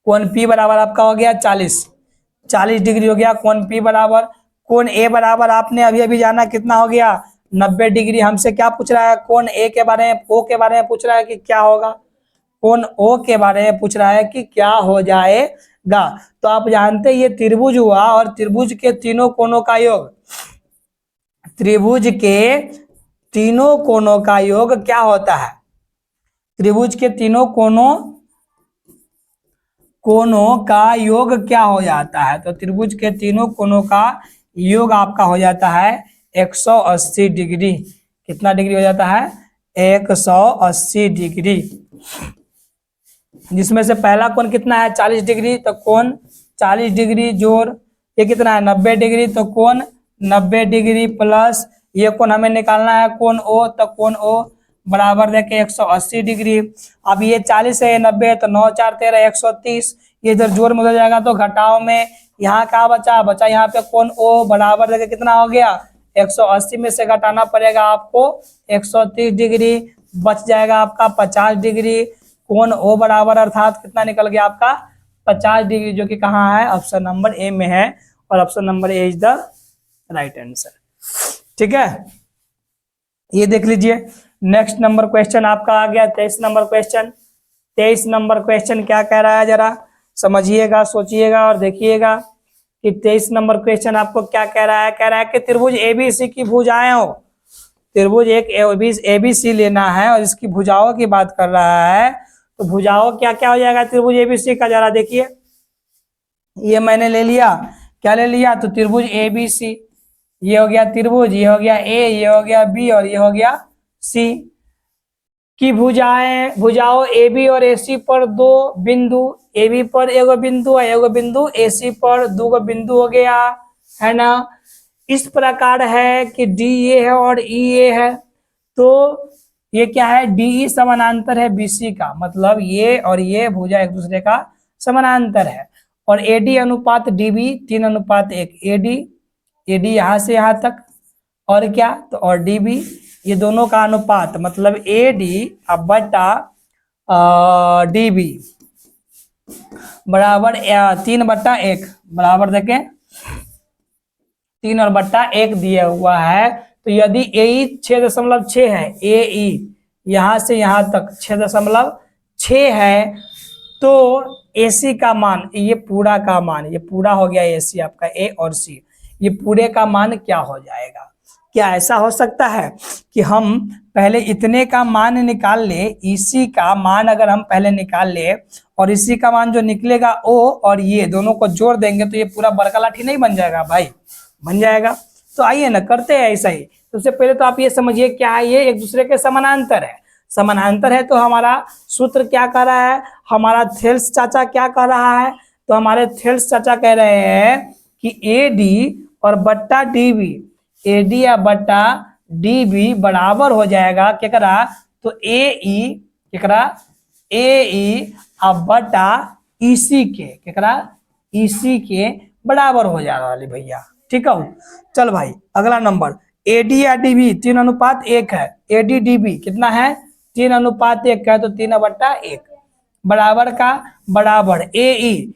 कोण P बराबर आपका हो गया 40 डिग्री हो गया कोण P बराबर। कोण A बराबर आपने अभी अभी जाना कितना हो गया 90 डिग्री। हमसे क्या पूछ रहा है, कोण A के बारे में, O के बारे में पूछ रहा है कि क्या होगा, कोण O के बारे में पूछ रहा है कि क्या हो जाएगा। तो आप जानते हैं ये त्रिभुज हुआ, और त्रिभुज के तीनों कोणों का योग, त्रिभुज के तीनों कोणों का योग क्या होता है, त्रिभुज के तीनों कोणों का योग क्या हो जाता है, तो त्रिभुज के तीनों कोणों का योग आपका हो जाता है 180 डिग्री। कितना डिग्री हो जाता है 180 डिग्री, जिसमें से पहला कोण कितना है 40 डिग्री, तो कोण 40 डिग्री जोड़ ये कितना है 90 डिग्री, तो कोण 90 डिग्री प्लस ये कोण हमें निकालना है कोण O, तो कोण O बराबर देके 180 डिग्री। अब ये 40 है 90 है, तो 9 4 13 130, ये इधर जोड़ में हो जाएगा, तो घटाव में यहाँ क्या बचा यहाँ पे कोण O बराबर देके कितना हो गया 180 में से घटाना पड़ेगा आपको 130 डिग्री, बच जाएगा आपका 50 डिग्री। कोण O बराबर अर्थात कितना निकल गया आपका 50 डिग्री, जो कि कहाँ है ऑप्शन नंबर ए में है, और option number A is the right answer. ठीक है, ये देख लीजिए। नेक्स्ट नंबर क्वेश्चन आपका आ गया 23 नंबर क्वेश्चन। 23 नंबर क्वेश्चन क्या कह रहा है, जरा समझिएगा, सोचिएगा और देखिएगा कि 23 नंबर क्वेश्चन आपको क्या कह रहा है। कह रहा है कि त्रिभुज ABC की भुजाएं हो, त्रिभुज एक ABC लेना है और इसकी भुजाओं की बात कर रहा है। तो भुजाओं क्या क्या हो जाएगा त्रिभुज ABC का, जरा देखिए। ये मैंने ले लिया, क्या ले लिया, तो त्रिभुज ABC, ये हो गया त्रिभुज, ये हो गया A, ये हो गया B और ये हो गया C की भुजाओं AB और AC पर दो बिंदु, AB पर एगो बिंदु है, एगो बिंदु AC पर दो बिंदु हो गया है ना। इस प्रकार है कि DA है और EA है, तो ये क्या है DE समानांतर है BC का, मतलब ये और ये भुजा एक दूसरे का समानांतर है। और AD अनुपात DB 3:1, AD यहाँ से यहाँ तक, और क्या, तो और DB ये दोनों का अनुपात, मतलब AD बटा DB बराबर 3/1 बराबर देखें 3 और बट्टा 1 दिया हुआ है। तो यदि AE 6.6 है, AE यहाँ से यहाँ तक 6.6 है, तो AC का मान, ये पूरा का मान, ये पूरा हो गया AC आपका A और C, ये पूरे का मान क्या हो जाएगा। क्या ऐसा हो सकता है कि हम पहले इतने का मान निकाल ले, इसी का मान अगर हम पहले निकाल ले और इसी का मान जो निकलेगा O और ये दोनों को जोड़ देंगे तो ये पूरा बड़का लाठी नहीं बन जाएगा भाई, बन जाएगा। तो आइए ना करते हैं ऐसा ही। सबसे पहले तो आप ये समझिए क्या है, ये एक दूसरे के समानांतर है, समानांतर है तो हमारा सूत्र क्या कह रहा है, हमारा थेल्स चाचा क्या कह रहा है, तो हमारे थेल्स चाचा कह रहे हैं कि AD और बट्टा DB, AD या बट्टा DB बराबर हो जाएगा केकरा, तो AE केकरा AE अब बट्टा EC के, केकरा EC के बराबर हो जा रहा भैया। ठीक है, चल भाई अगला नंबर, AD या DB 3:1 है, AD DB कितना है 3:1 है, तो 3/1 बराबर का बराबर AE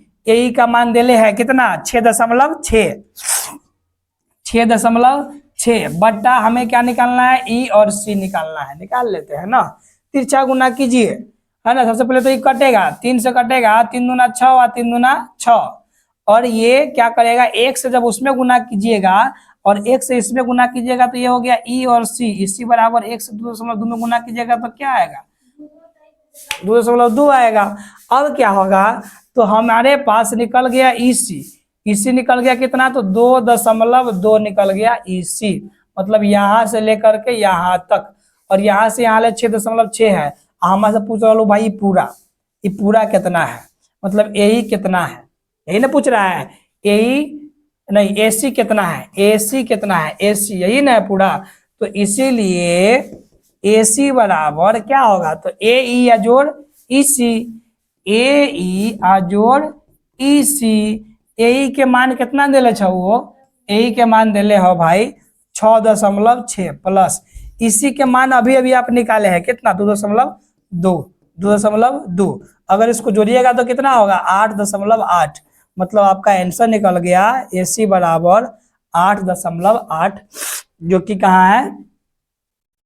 का मान देले है कितना 6.6 बट्टा हमें क्या निकालना है E और C निकालना है, निकाल लेते हैं ना। तिरछा गुना कीजिए है ना, सबसे पहले तो ये कटेगा 3 से कटेगा, 3 दूना 6 और 3 दूना 6, और ये क्या करेगा 1 से जब उसमें गुना कीजिएगा और 1 से इसमें गुना कीजिएगा तो ये हो गया E और C, इसी बराबर 1 से 2.2 में गुना कीजिएगा तो क्या आएगा 2.2 आएगा। अब क्या होगा, तो हमारे पास निकल गया EC निकल गया कितना, तो 2.2 निकल गया EC, मतलब यहाँ से लेकर के यहाँ तक। और यहाँ से यहाँ ले 6.6 है। हमारे से पूछ रहा लो भाई ये पूरा कितना है, मतलब ए कितना है, यही ना पूछ रहा है। ए नहीं, AC कितना है, AC कितना है, AC यही ना है पूरा। तो इसीलिए AC बराबर क्या होगा, तो AE अजोड़ EC, AE अजोड़ EC। AE के मान कितना दिले छो, AE के मान दिले हो भाई 6.6 प्लस EC के मान अभी अभी आप निकाले हैं कितना, 2.2। अगर इसको जोड़िएगा तो कितना होगा 8.8। मतलब आपका आंसर निकल गया AC बराबर 8.8, जो कि कहाँ है,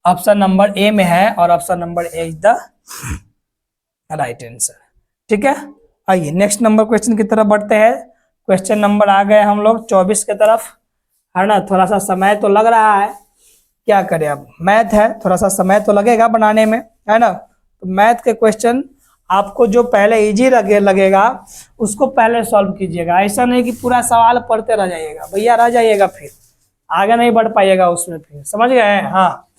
ऑप्शन नंबर ए में है, और option number A is the right answer. ठीक है, आइए नेक्स्ट नंबर क्वेश्चन की तरफ बढ़ते हैं। क्वेश्चन नंबर आ गए हम लोग 24 की तरफ, है ना। थोड़ा सा समय तो लग रहा है, क्या करें, अब मैथ है, थोड़ा सा समय तो लगेगा बनाने में, है ना। तो मैथ के क्वेश्चन आपको जो पहले इजी लगेगा उसको पहले सॉल्व कीजिएगा। ऐसा नहीं कि पूरा सवाल पढ़ते रह जाइएगा, भैया रह जाइएगा, फिर आगे नहीं बढ़ पाइएगा उसमें, फिर समझ गए। हाँ,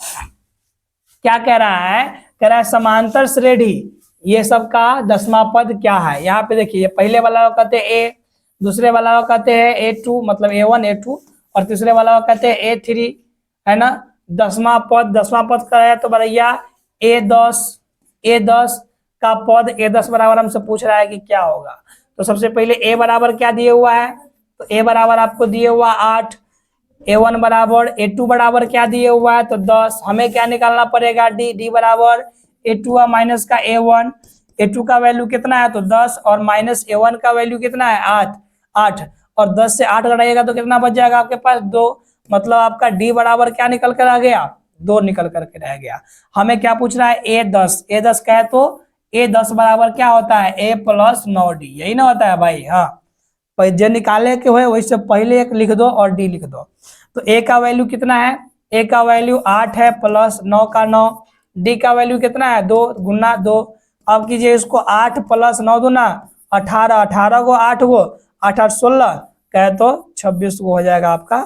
क्या कह रहा है, कह रहा है समांतर श्रेणी ये सब का 10वां पद क्या है। यहाँ पे देखिए, पहले वाला को कहते हैं ए, दूसरे वाला को कहते हैं A2 मतलब A1 A2, और तीसरे वाला को कहते हैं A3, है ना। 10वां पद का है तो भैया A10 का पद A10 बराबर हमसे पूछ रहा है कि क्या होगा। तो सबसे पहले A बराबर क्या दिए हुआ है, तो A बराबर आपको दिए हुआ 8, A1 बराबर, A2 बराबर क्या दिए हुआ है तो 10। हमें क्या निकालना पड़ेगा, D बराबर A2 माइनस का A1, A2 का वैल्यू कितना है तो 10, और माइनस A1 का वैल्यू कितना है 8, और 10 से 8 घटाइएगा तो कितना बच जाएगा आपके पास 2। मतलब आपका D बराबर क्या निकल कर आ गया, 2 निकल करके रह गया। हमें क्या पूछ रहा है A10 का है, तो A10 बराबर क्या होता है A प्लस 9D, यही ना होता है भाई। हाँ, जो निकाले के हुए वैसे पहले एक लिख दो और D लिख दो। तो A का वैल्यू कितना है, A का वैल्यू 8 है प्लस 9 का 9, D का वैल्यू कितना है 2 गुना 2। अब कीजिए इसको 8 प्लस 9 दूना 18, 18 को 8 को 8 8 16 कहे तो 26 को हो जाएगा आपका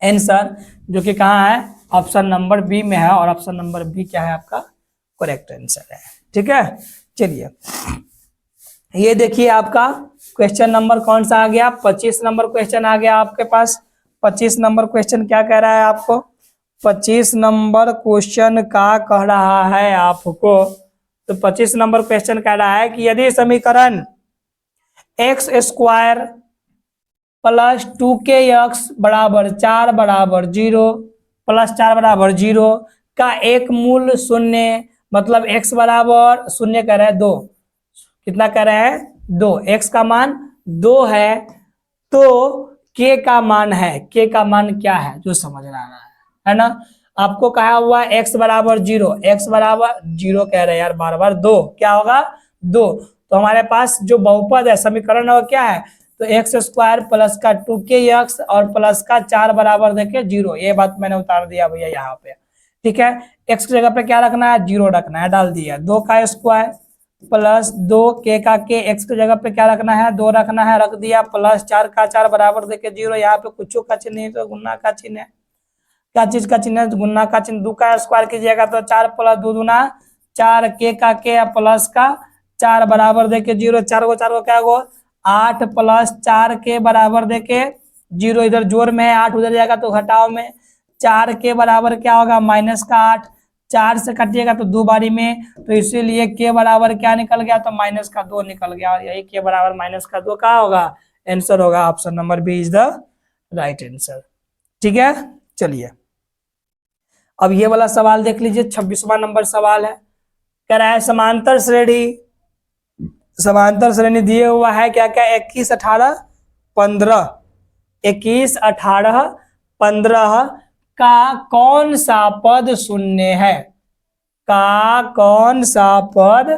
आंसर, जो कि कहाँ है, ऑप्शन नंबर बी में है, और ऑप्शन नंबर बी क्या है आपका करेक्ट आंसर है। ठीक है, चलिए ये देखिए आपका क्वेश्चन नंबर कौन सा आ गया, 25 नंबर क्वेश्चन आ गया आपके पास। 25 नंबर क्वेश्चन क्या कह रहा है आपको, 25 नंबर क्वेश्चन का कह रहा है आपको, तो 25 नंबर क्वेश्चन कह रहा है कि यदि समीकरण एक्स स्क्वायर प्लस 2kx बराबर 4 बराबर 0 प्लस 4 बराबर 0 का एक मूल शून्य, मतलब x बराबर शून्य कह रहे हैं 2, कितना कह रहे हैं 2, x का मान 2 है, तो k का मान है, k का मान क्या है जो समझ रहा है ना। आपको कहा हुआ x बराबर 0, x बराबर 0 कह रहे हैं यार बार बार, 2 क्या होगा 2। तो हमारे पास जो बहुपद है समीकरण है क्या है, तो एक्स स्क्वायर प्लस का 2kx और प्लस का 4 बराबर देके 0, ये बात मैंने उतार दिया भैया यहाँ पे। ठीक है, x की जगह पे क्या रखना है 0 रखना है, डाल दिया। 2 का स्क्वायर प्लस 2 k का k, x की जगह पे क्या रखना है 2 रखना है, रख दिया। प्लस 4 का 4 बराबर देके 0, यहाँ पे कुछ का चिन्ह नहीं तो गुना का चिन्ह है, क्या चीज का चिन्ह है गुना का चिन्ह। 2 का स्क्वायर कीजिएगा तो 4 प्लस 2 दूना 4, k का k प्लस का 4 बराबर देके 0, 4 को क्या गो 8 प्लस 4 के बराबर देके 0, इधर जोड़ में है 8 उधर जाएगा तो घटाव में 4 के बराबर क्या होगा माइनस का 8, 4 से कटिएगा तो 2 बारी में, तो इसीलिए के बराबर क्या निकल गया तो माइनस का 2 निकल गया, और यही के बराबर माइनस का 2 का होगा आंसर होगा, option number B is the right answer. ठीक है, चलिए अब ये वाला सवाल देख लीजिए, 26वां नंबर सवाल है। कह रहा है समांतर श्रेणी दिए हुआ है क्या क्या 21 18 15, 21 18 15 का कौन सा पद शून्य है, का कौन सा पद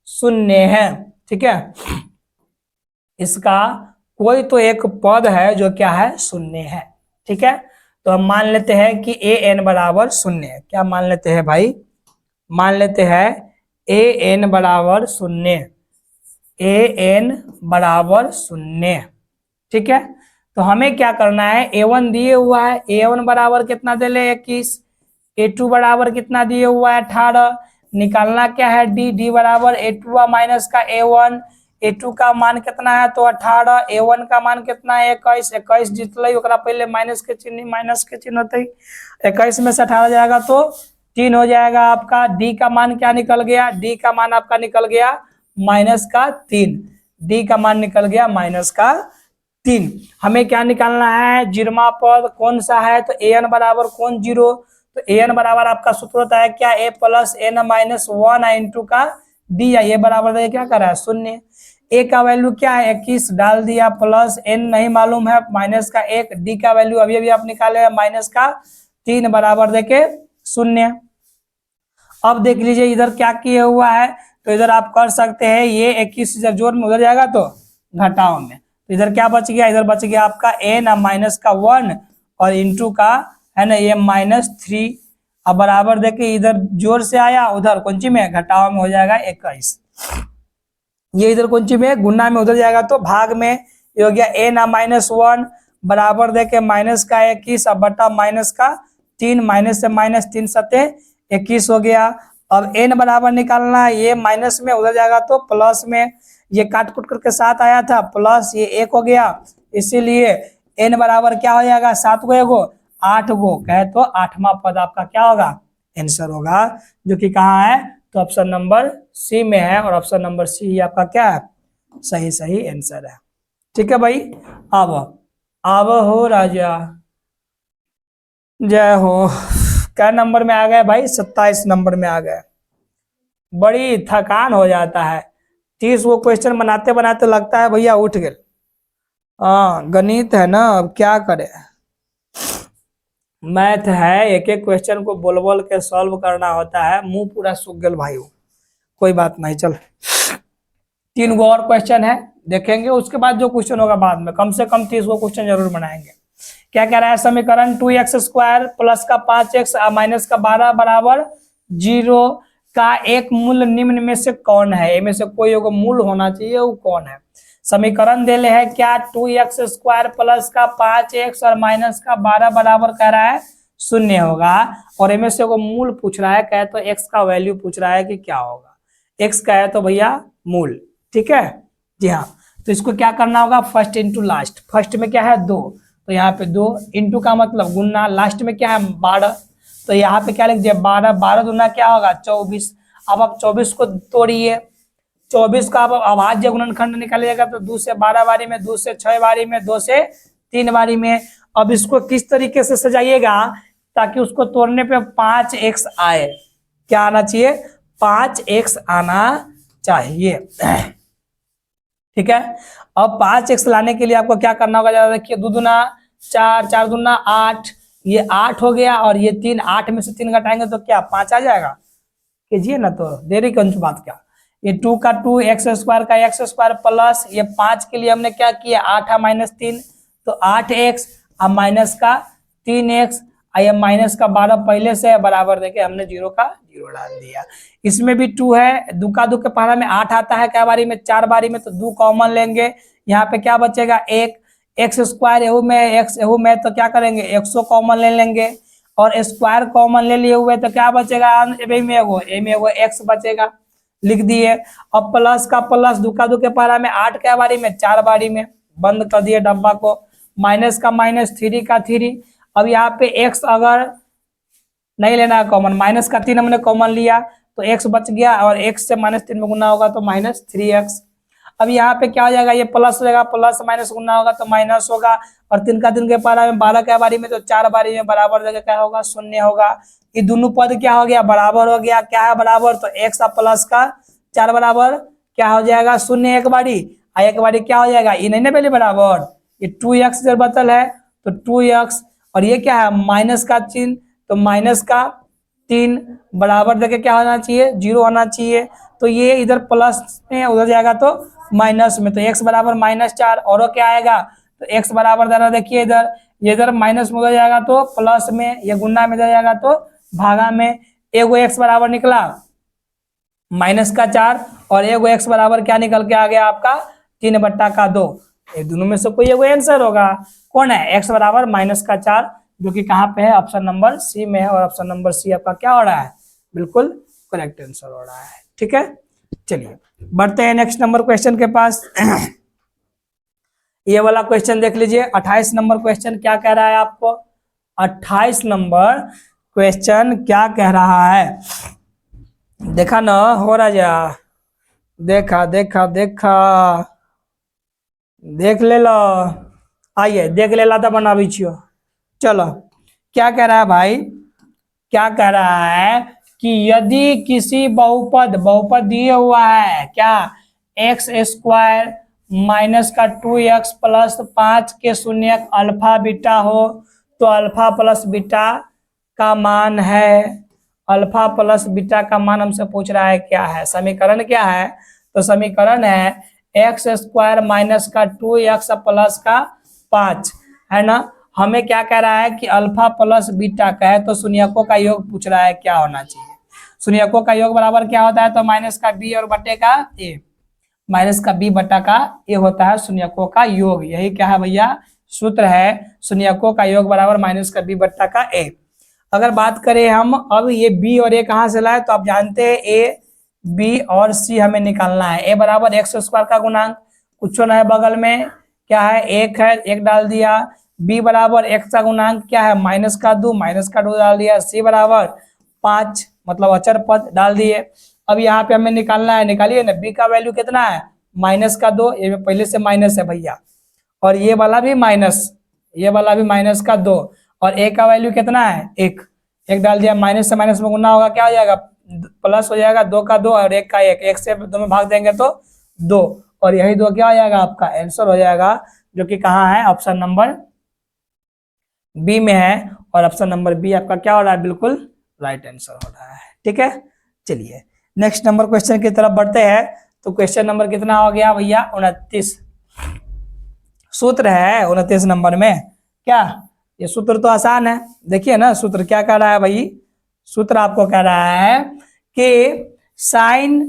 शून्य है। ठीक है, इसका कोई तो एक पद है जो क्या है शून्य है। ठीक है, तो हम मान लेते हैं कि an बराबर शून्य है, क्या मान लेते हैं भाई, मान लेते हैं an बराबर शून्य, an बराबर शून्य। ठीक है, तो हमें क्या करना है, a1 दिए हुआ है, a1 बराबर कितना दे ले 21, A2 बराबर कितना दिए हुआ है 18, निकालना क्या है D बराबर A2 माइनस का A1, A2 का मान कितना है तो 18, A1 का मान कितना है 21, 21 जितले ओकरा पहले माइनस के चिन्ह होते, 21 में से 18 जाएगा तो 3 हो जाएगा आपका। D का मान क्या निकल गया, D का मान आपका निकल गया -3, D का मान निकल गया -3। हमें क्या निकालना है, जीरोमा पद कौन सा है तो an बराबर कौन 0, तो an बराबर आपका सूत्र होता है क्या a plus n minus 1 into का d, ये बराबर है क्या कर रहा है 0। a का वैल्यू क्या है 21 डाल दिया, प्लस n नहीं मालूम है माइनस का 1, d का वैल्यू अभी अभी आप निकाले -3 बराबर देके 0। अब देख लीजिए इधर क्या किया हुआ है, तो इधर आप कर सकते हैं ये 21 इधर जोड़ में उधर जाएगा तो घटाओ में, तो इधर क्या बच गया, इधर बच गया आपका n माइनस का 1 और इंटू का है ना ये -3। अब बराबर देखिए इधर जोर से आया, उधर कौनची में घटाओ में हो जाएगा 21, ये इधर कौनची में गुना में उधर जाएगा तो भाग में, ये हो गया n-1 बराबर देके माइनस का 21 अब बटा -3, माइनस से -3 सते 21 हो गया। अब n बराबर निकालना, ये माइनस में उधर जाएगा तो प्लस में, ये काट कुट करके 7 आया था प्लस ये 1 हो गया, इसीलिए n बराबर क्या हो जाएगा 7 गो एगो 8 गो कहे तो 8वां पद आपका क्या होगा आंसर होगा, जो कि कहाँ है तो ऑप्शन नंबर सी में है, और ऑप्शन नंबर सी आपका क्या है सही आंसर है। ठीक है भाई, अब हो राजा, जय हो। क्या नंबर में आ गए भाई 27 नंबर में आ गए। बड़ी थकान हो जाता है 30 वो क्वेश्चन बनाते बनाते लगता है भैया उठ गए। हाँ गणित है ना, अब क्या करे, मैथ है, एक एक क्वेश्चन को बोल बोल के सॉल्व करना होता है, मुंह पूरा सूख गल भाई। कोई बात नहीं, चल 3 गो और क्वेश्चन है देखेंगे, उसके बाद जो क्वेश्चन होगा बाद में कम से कम 30 गो क्वेश्चन जरूर बनाएंगे। क्या कह रहा है, समीकरण 2x² प्लस का 5x माइनस का 12 बराबर 0 का एक मूल निम्न में से कौन है, इनमें से कोई एगो मूल होना चाहिए, वो कौन है। समीकरण दे ले है क्या 2x² प्लस का 5x और माइनस का 12 बराबर कह रहा है 0 होगा, और इनमें से एगो मूल पूछ रहा है, कहे तो x का वैल्यू पूछ रहा है कि क्या होगा, x का है तो भैया मूल। ठीक है जी हाँ, तो इसको क्या करना होगा फर्स्ट इंटू लास्ट, फर्स्ट में क्या है 2 तो यहाँ पे 2 इंटू का मतलब गुना, लास्ट में क्या है 12 तो यहाँ पे क्या लिख दिया 12, 12 दूना क्या होगा 24। अब आप 24 को तोड़िए, 24 का आप अभाज्य गुणनखंड निकालिएगा तो 2 से 12 बारी में, 2 से 6 बारी में, 2 से 3 बारी में। अब इसको किस तरीके से सजाइएगा ताकि उसको तोड़ने पे 5x आए, क्या आना चाहिए 5x आना चाहिए। ठीक है, अब 5x लाने के लिए आपको क्या करना होगा, ज्यादा देखिए 2 दूना 4, 4 दूना 8, ये 8 हो गया, और ये 3, 8 में से 3 घटाएंगे तो क्या 5 आ जाएगा, कीजिए ना, तो देरी कौन सी बात क्या। ये 2 का 2 x² का x² प्लस ये 5 के लिए हमने क्या किया 8 -3 तो 8x और माइनस का 3x, ये माइनस का 12 पहले से बराबर देके हमने 0 का 0 डाल दिया। इसमें भी 2 है, 2 का 2 के पहला में 8 आता है, क्या बारी में 4 बारी में, तो 2 कॉमन लेंगे, यहाँ पे क्या बचेगा 1, x² एहू में x एहू में तो क्या करेंगे 100 कॉमन ले लेंगे, और स्क्वायर कॉमन ले लिए हुए तो क्या बचेगा में एगो x बचेगा, लिख दिए। अब प्लस का प्लस, 2 का 2 के पहला में 8 क्या बारी में 4 बारी में, बंद कर दिए डब्बा को, माइनस का माइनस 3 का 3। अब यहाँ पे x अगर नहीं लेना है कॉमन, माइनस का 3 हमने कॉमन लिया तो x बच गया, और x से -3 में गुना होगा तो -3x। अब यहाँ पे क्या हो जाएगा, ये प्लस रहेगा, प्लस माइनस गुना होगा तो माइनस होगा, और 3 का 3 के पहला में 12 क्या बारी में तो 4 बारी में बराबर जगह क्या होगा 0 होगा। ये दोनों पद क्या हो गया बराबर हो गया, क्या है बराबर तो x प्लस का 4 बराबर क्या हो जाएगा 0 एक बारी, एक बारी क्या हो जाएगा ये नहीं ना पहले बराबर, ये 2x इधर बचल है तो 2x, और ये क्या है माइनस का चिन्ह तो माइनस का 3 बराबर देके क्या होना चाहिए 0 होना चाहिए, तो ये इधर प्लस में उधर जाएगा तो माइनस में, तो x बराबर -4, और क्या आएगा तो x बराबर जरा देखिए इधर, ये इधर माइनस में उधर जाएगा तो प्लस में, ये गुना में जाएगा तो भागा में, एगो x बराबर निकला -4 और एगो x बराबर क्या निकल के आ गया आपका 3/2, ये दोनों में से कोई एगो आंसर होगा, कौन है x बराबर -4 जो कि कहाँ पे है, ऑप्शन नंबर सी में है, और ऑप्शन नंबर सी आपका क्या हो रहा है, बिल्कुल करेक्ट आंसर हो रहा है। ठीक है, चलिए बढ़ते हैं नेक्स्ट नंबर क्वेश्चन के पास। ये वाला क्वेश्चन देख लीजिए, 28 नंबर क्वेश्चन क्या कह रहा है आपको, 28 नंबर क्वेश्चन क्या कह रहा है, देखा ना हो राजा, देखा देखा देखा, देख ले लो, आइए देख ले ला तो बनाबी छियो। चलो क्या कह रहा है भाई, क्या कह रहा है कि यदि किसी बहुपद, बहुपद दिए हुआ है क्या, एक्स स्क्वायर माइनस का 2x प्लस 5 के शून्यक अल्फा बीटा हो, तो अल्फा प्लस बीटा का मान है, अल्फा प्लस बीटा का मान हमसे पूछ रहा है क्या है, समीकरण क्या है, तो समीकरण है एक्स स्क्वायर माइनस का 2x प्लस का 5, है ना। हमें क्या कह रहा है कि अल्फा प्लस बीटा का है, तो शून्यकों का योग पूछ रहा है क्या होना चाहिए, शून्यकों का योग बराबर क्या होता है, तो माइनस का बी और बटे का ए, माइनस का बी बटा का ए होता है शून्यकों का योग, यही क्या है भैया सूत्र है, शून्यकों का योग बराबर माइनस का बी बटा का ए। अगर बात करें हम अब ये बी और ए कहाँ से लाए, तो आप जानते हैं ए बी और सी हमें निकालना है, ए बराबर एक्स स्क्वायर का गुणांक, कुछ ना है बगल में क्या है, एक है, एक डाल दिया, बी बराबर एक्स का गुणांक क्या है, माइनस का 2, माइनस का 2 डाल दिया, सी बराबर 5 मतलब अचर पद डाल दिए। अब यहाँ पे हमें निकालना है, निकालिए ना, बी का वैल्यू कितना है, माइनस का 2, ये पहले से माइनस है भैया, और ये वाला भी माइनस, ये वाला भी माइनस का 2, और ए का वैल्यू कितना है, एक, एक डाल दिया, माइनस से माइनस में गुना होगा क्या हो जाएगा, प्लस हो जाएगा, 2 का 2 और 1 का 1, एक से 2 में भाग देंगे तो 2, और यही 2 क्या हो जाएगा आपका आंसर हो जाएगा, जो कि कहाँ है, ऑप्शन नंबर बी में है, और ऑप्शन नंबर बी आपका क्या हो रहा है, बिल्कुल राइट आंसर हो रहा है। ठीक है, चलिए नेक्स्ट नंबर क्वेश्चन की तरफ बढ़ते हैं। तो क्वेश्चन नंबर कितना हो गया भैया, 29, सूत्र है 29 नंबर में क्या, ये सूत्र तो आसान है, देखिए ना सूत्र क्या कह रहा है भाई, सूत्र आपको कह रहा है कि साइन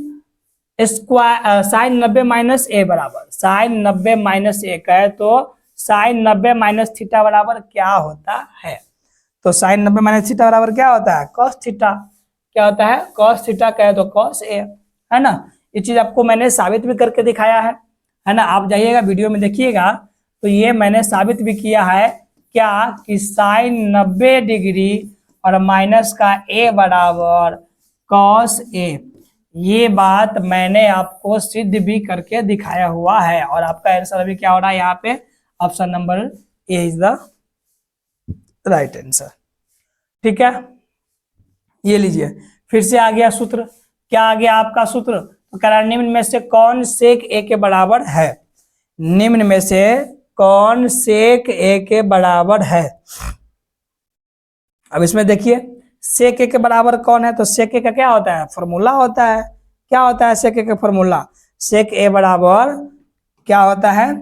स्क्वायर, साइन 90 माइनस ए बराबर, साइन 90 माइनस ए का है, तो साइन 90 माइनस थीटा बराबर क्या होता है, तो साइन 90 माइनस थीटा बराबर क्या होता है, कॉस थीटा, क्या होता है, कॉस थीटा का है तो कॉस ए, है ना। ये चीज आपको मैंने साबित भी करके दिखाया है ना, आप जाइएगा वीडियो में देखिएगा, तो ये मैंने साबित भी किया है क्या, कि साइन 90 डिग्री और माइनस का ए बराबर कॉस ए, ये बात मैंने आपको सिद्ध भी करके दिखाया हुआ है, और आपका आंसर अभी क्या हो रहा है यहाँ पे, option number A is the right answer. ठीक है, ये लीजिए फिर से आ गया सूत्र, क्या आ गया आपका सूत्र, तो कह रहा है निम्न में से कौन सेक ए के बराबर है, निम्न में से कौन सेक ए के बराबर है। अब इसमें देखिए सेक ए के बराबर कौन है, तो सेक ए का क्या होता है, फॉर्मूला होता है, क्या होता है सेक ए का फॉर्मूला, सेक ए बराबर क्या होता है,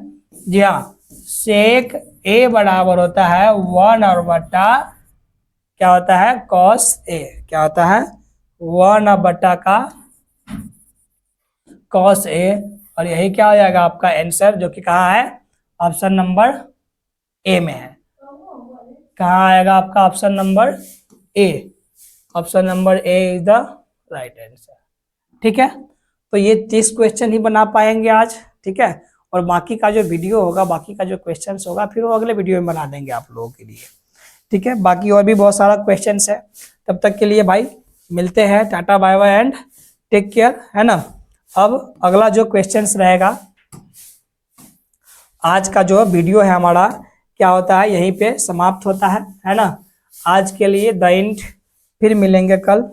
जी हाँ, सेक ए बराबर होता है 1 और बटा क्या होता है, कॉस ए, क्या होता है 1 बटा का कॉस ए, और यही क्या हो जाएगा आपका आंसर, जो कि कहाँ है, ऑप्शन नंबर ए में है, कहाँ आएगा आपका option number A, option number A is the right answer. ठीक है, तो ये 30 क्वेश्चन ही बना पाएंगे आज, ठीक है, और बाकी का जो वीडियो होगा, बाकी का जो क्वेश्चन होगा फिर वो अगले वीडियो में बना देंगे आप लोगों के लिए। ठीक है, बाकी और भी बहुत सारा क्वेश्चन है, तब तक के लिए भाई मिलते हैं, tata bye bye and take care, है ना। अब अगला जो क्वेश्चन रहेगा, आज का जो वीडियो है हमारा क्या होता है, यहीं पे समाप्त होता है ना। आज के लिए द एंड, फिर मिलेंगे कल,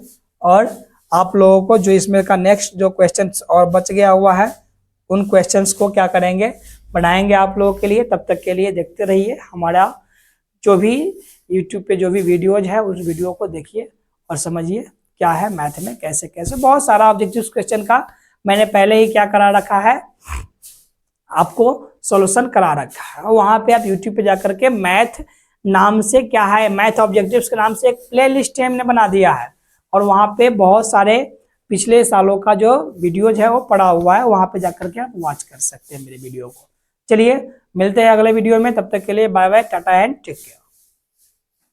और आप लोगों को जो इसमें का नेक्स्ट जो क्वेश्चंस और बच गया हुआ है, उन क्वेश्चंस को क्या करेंगे, बनाएंगे आप लोगों के लिए। तब तक के लिए देखते रहिए हमारा जो भी यूट्यूब पे जो भी वीडियोज है, उस वीडियो को देखिए और समझिए क्या है मैथ में, कैसे कैसे बहुत सारा ऑब्जेक्टिव क्वेश्चन का मैंने पहले ही क्या करा रखा है, आपको सॉल्यूशन करा रखा है। वहां पे आप यूट्यूब पे जाकर के मैथ नाम से क्या है, मैथ ऑब्जेक्टिव्स के नाम से एक प्लेलिस्ट हमने बना दिया है, और वहां पे बहुत सारे पिछले सालों का जो वीडियोज है वो पड़ा हुआ है, वहां पे जाकर के आप वॉच कर सकते हैं मेरे वीडियो को। चलिए मिलते हैं अगले वीडियो में, तब तक के लिए bye bye, tata and take care.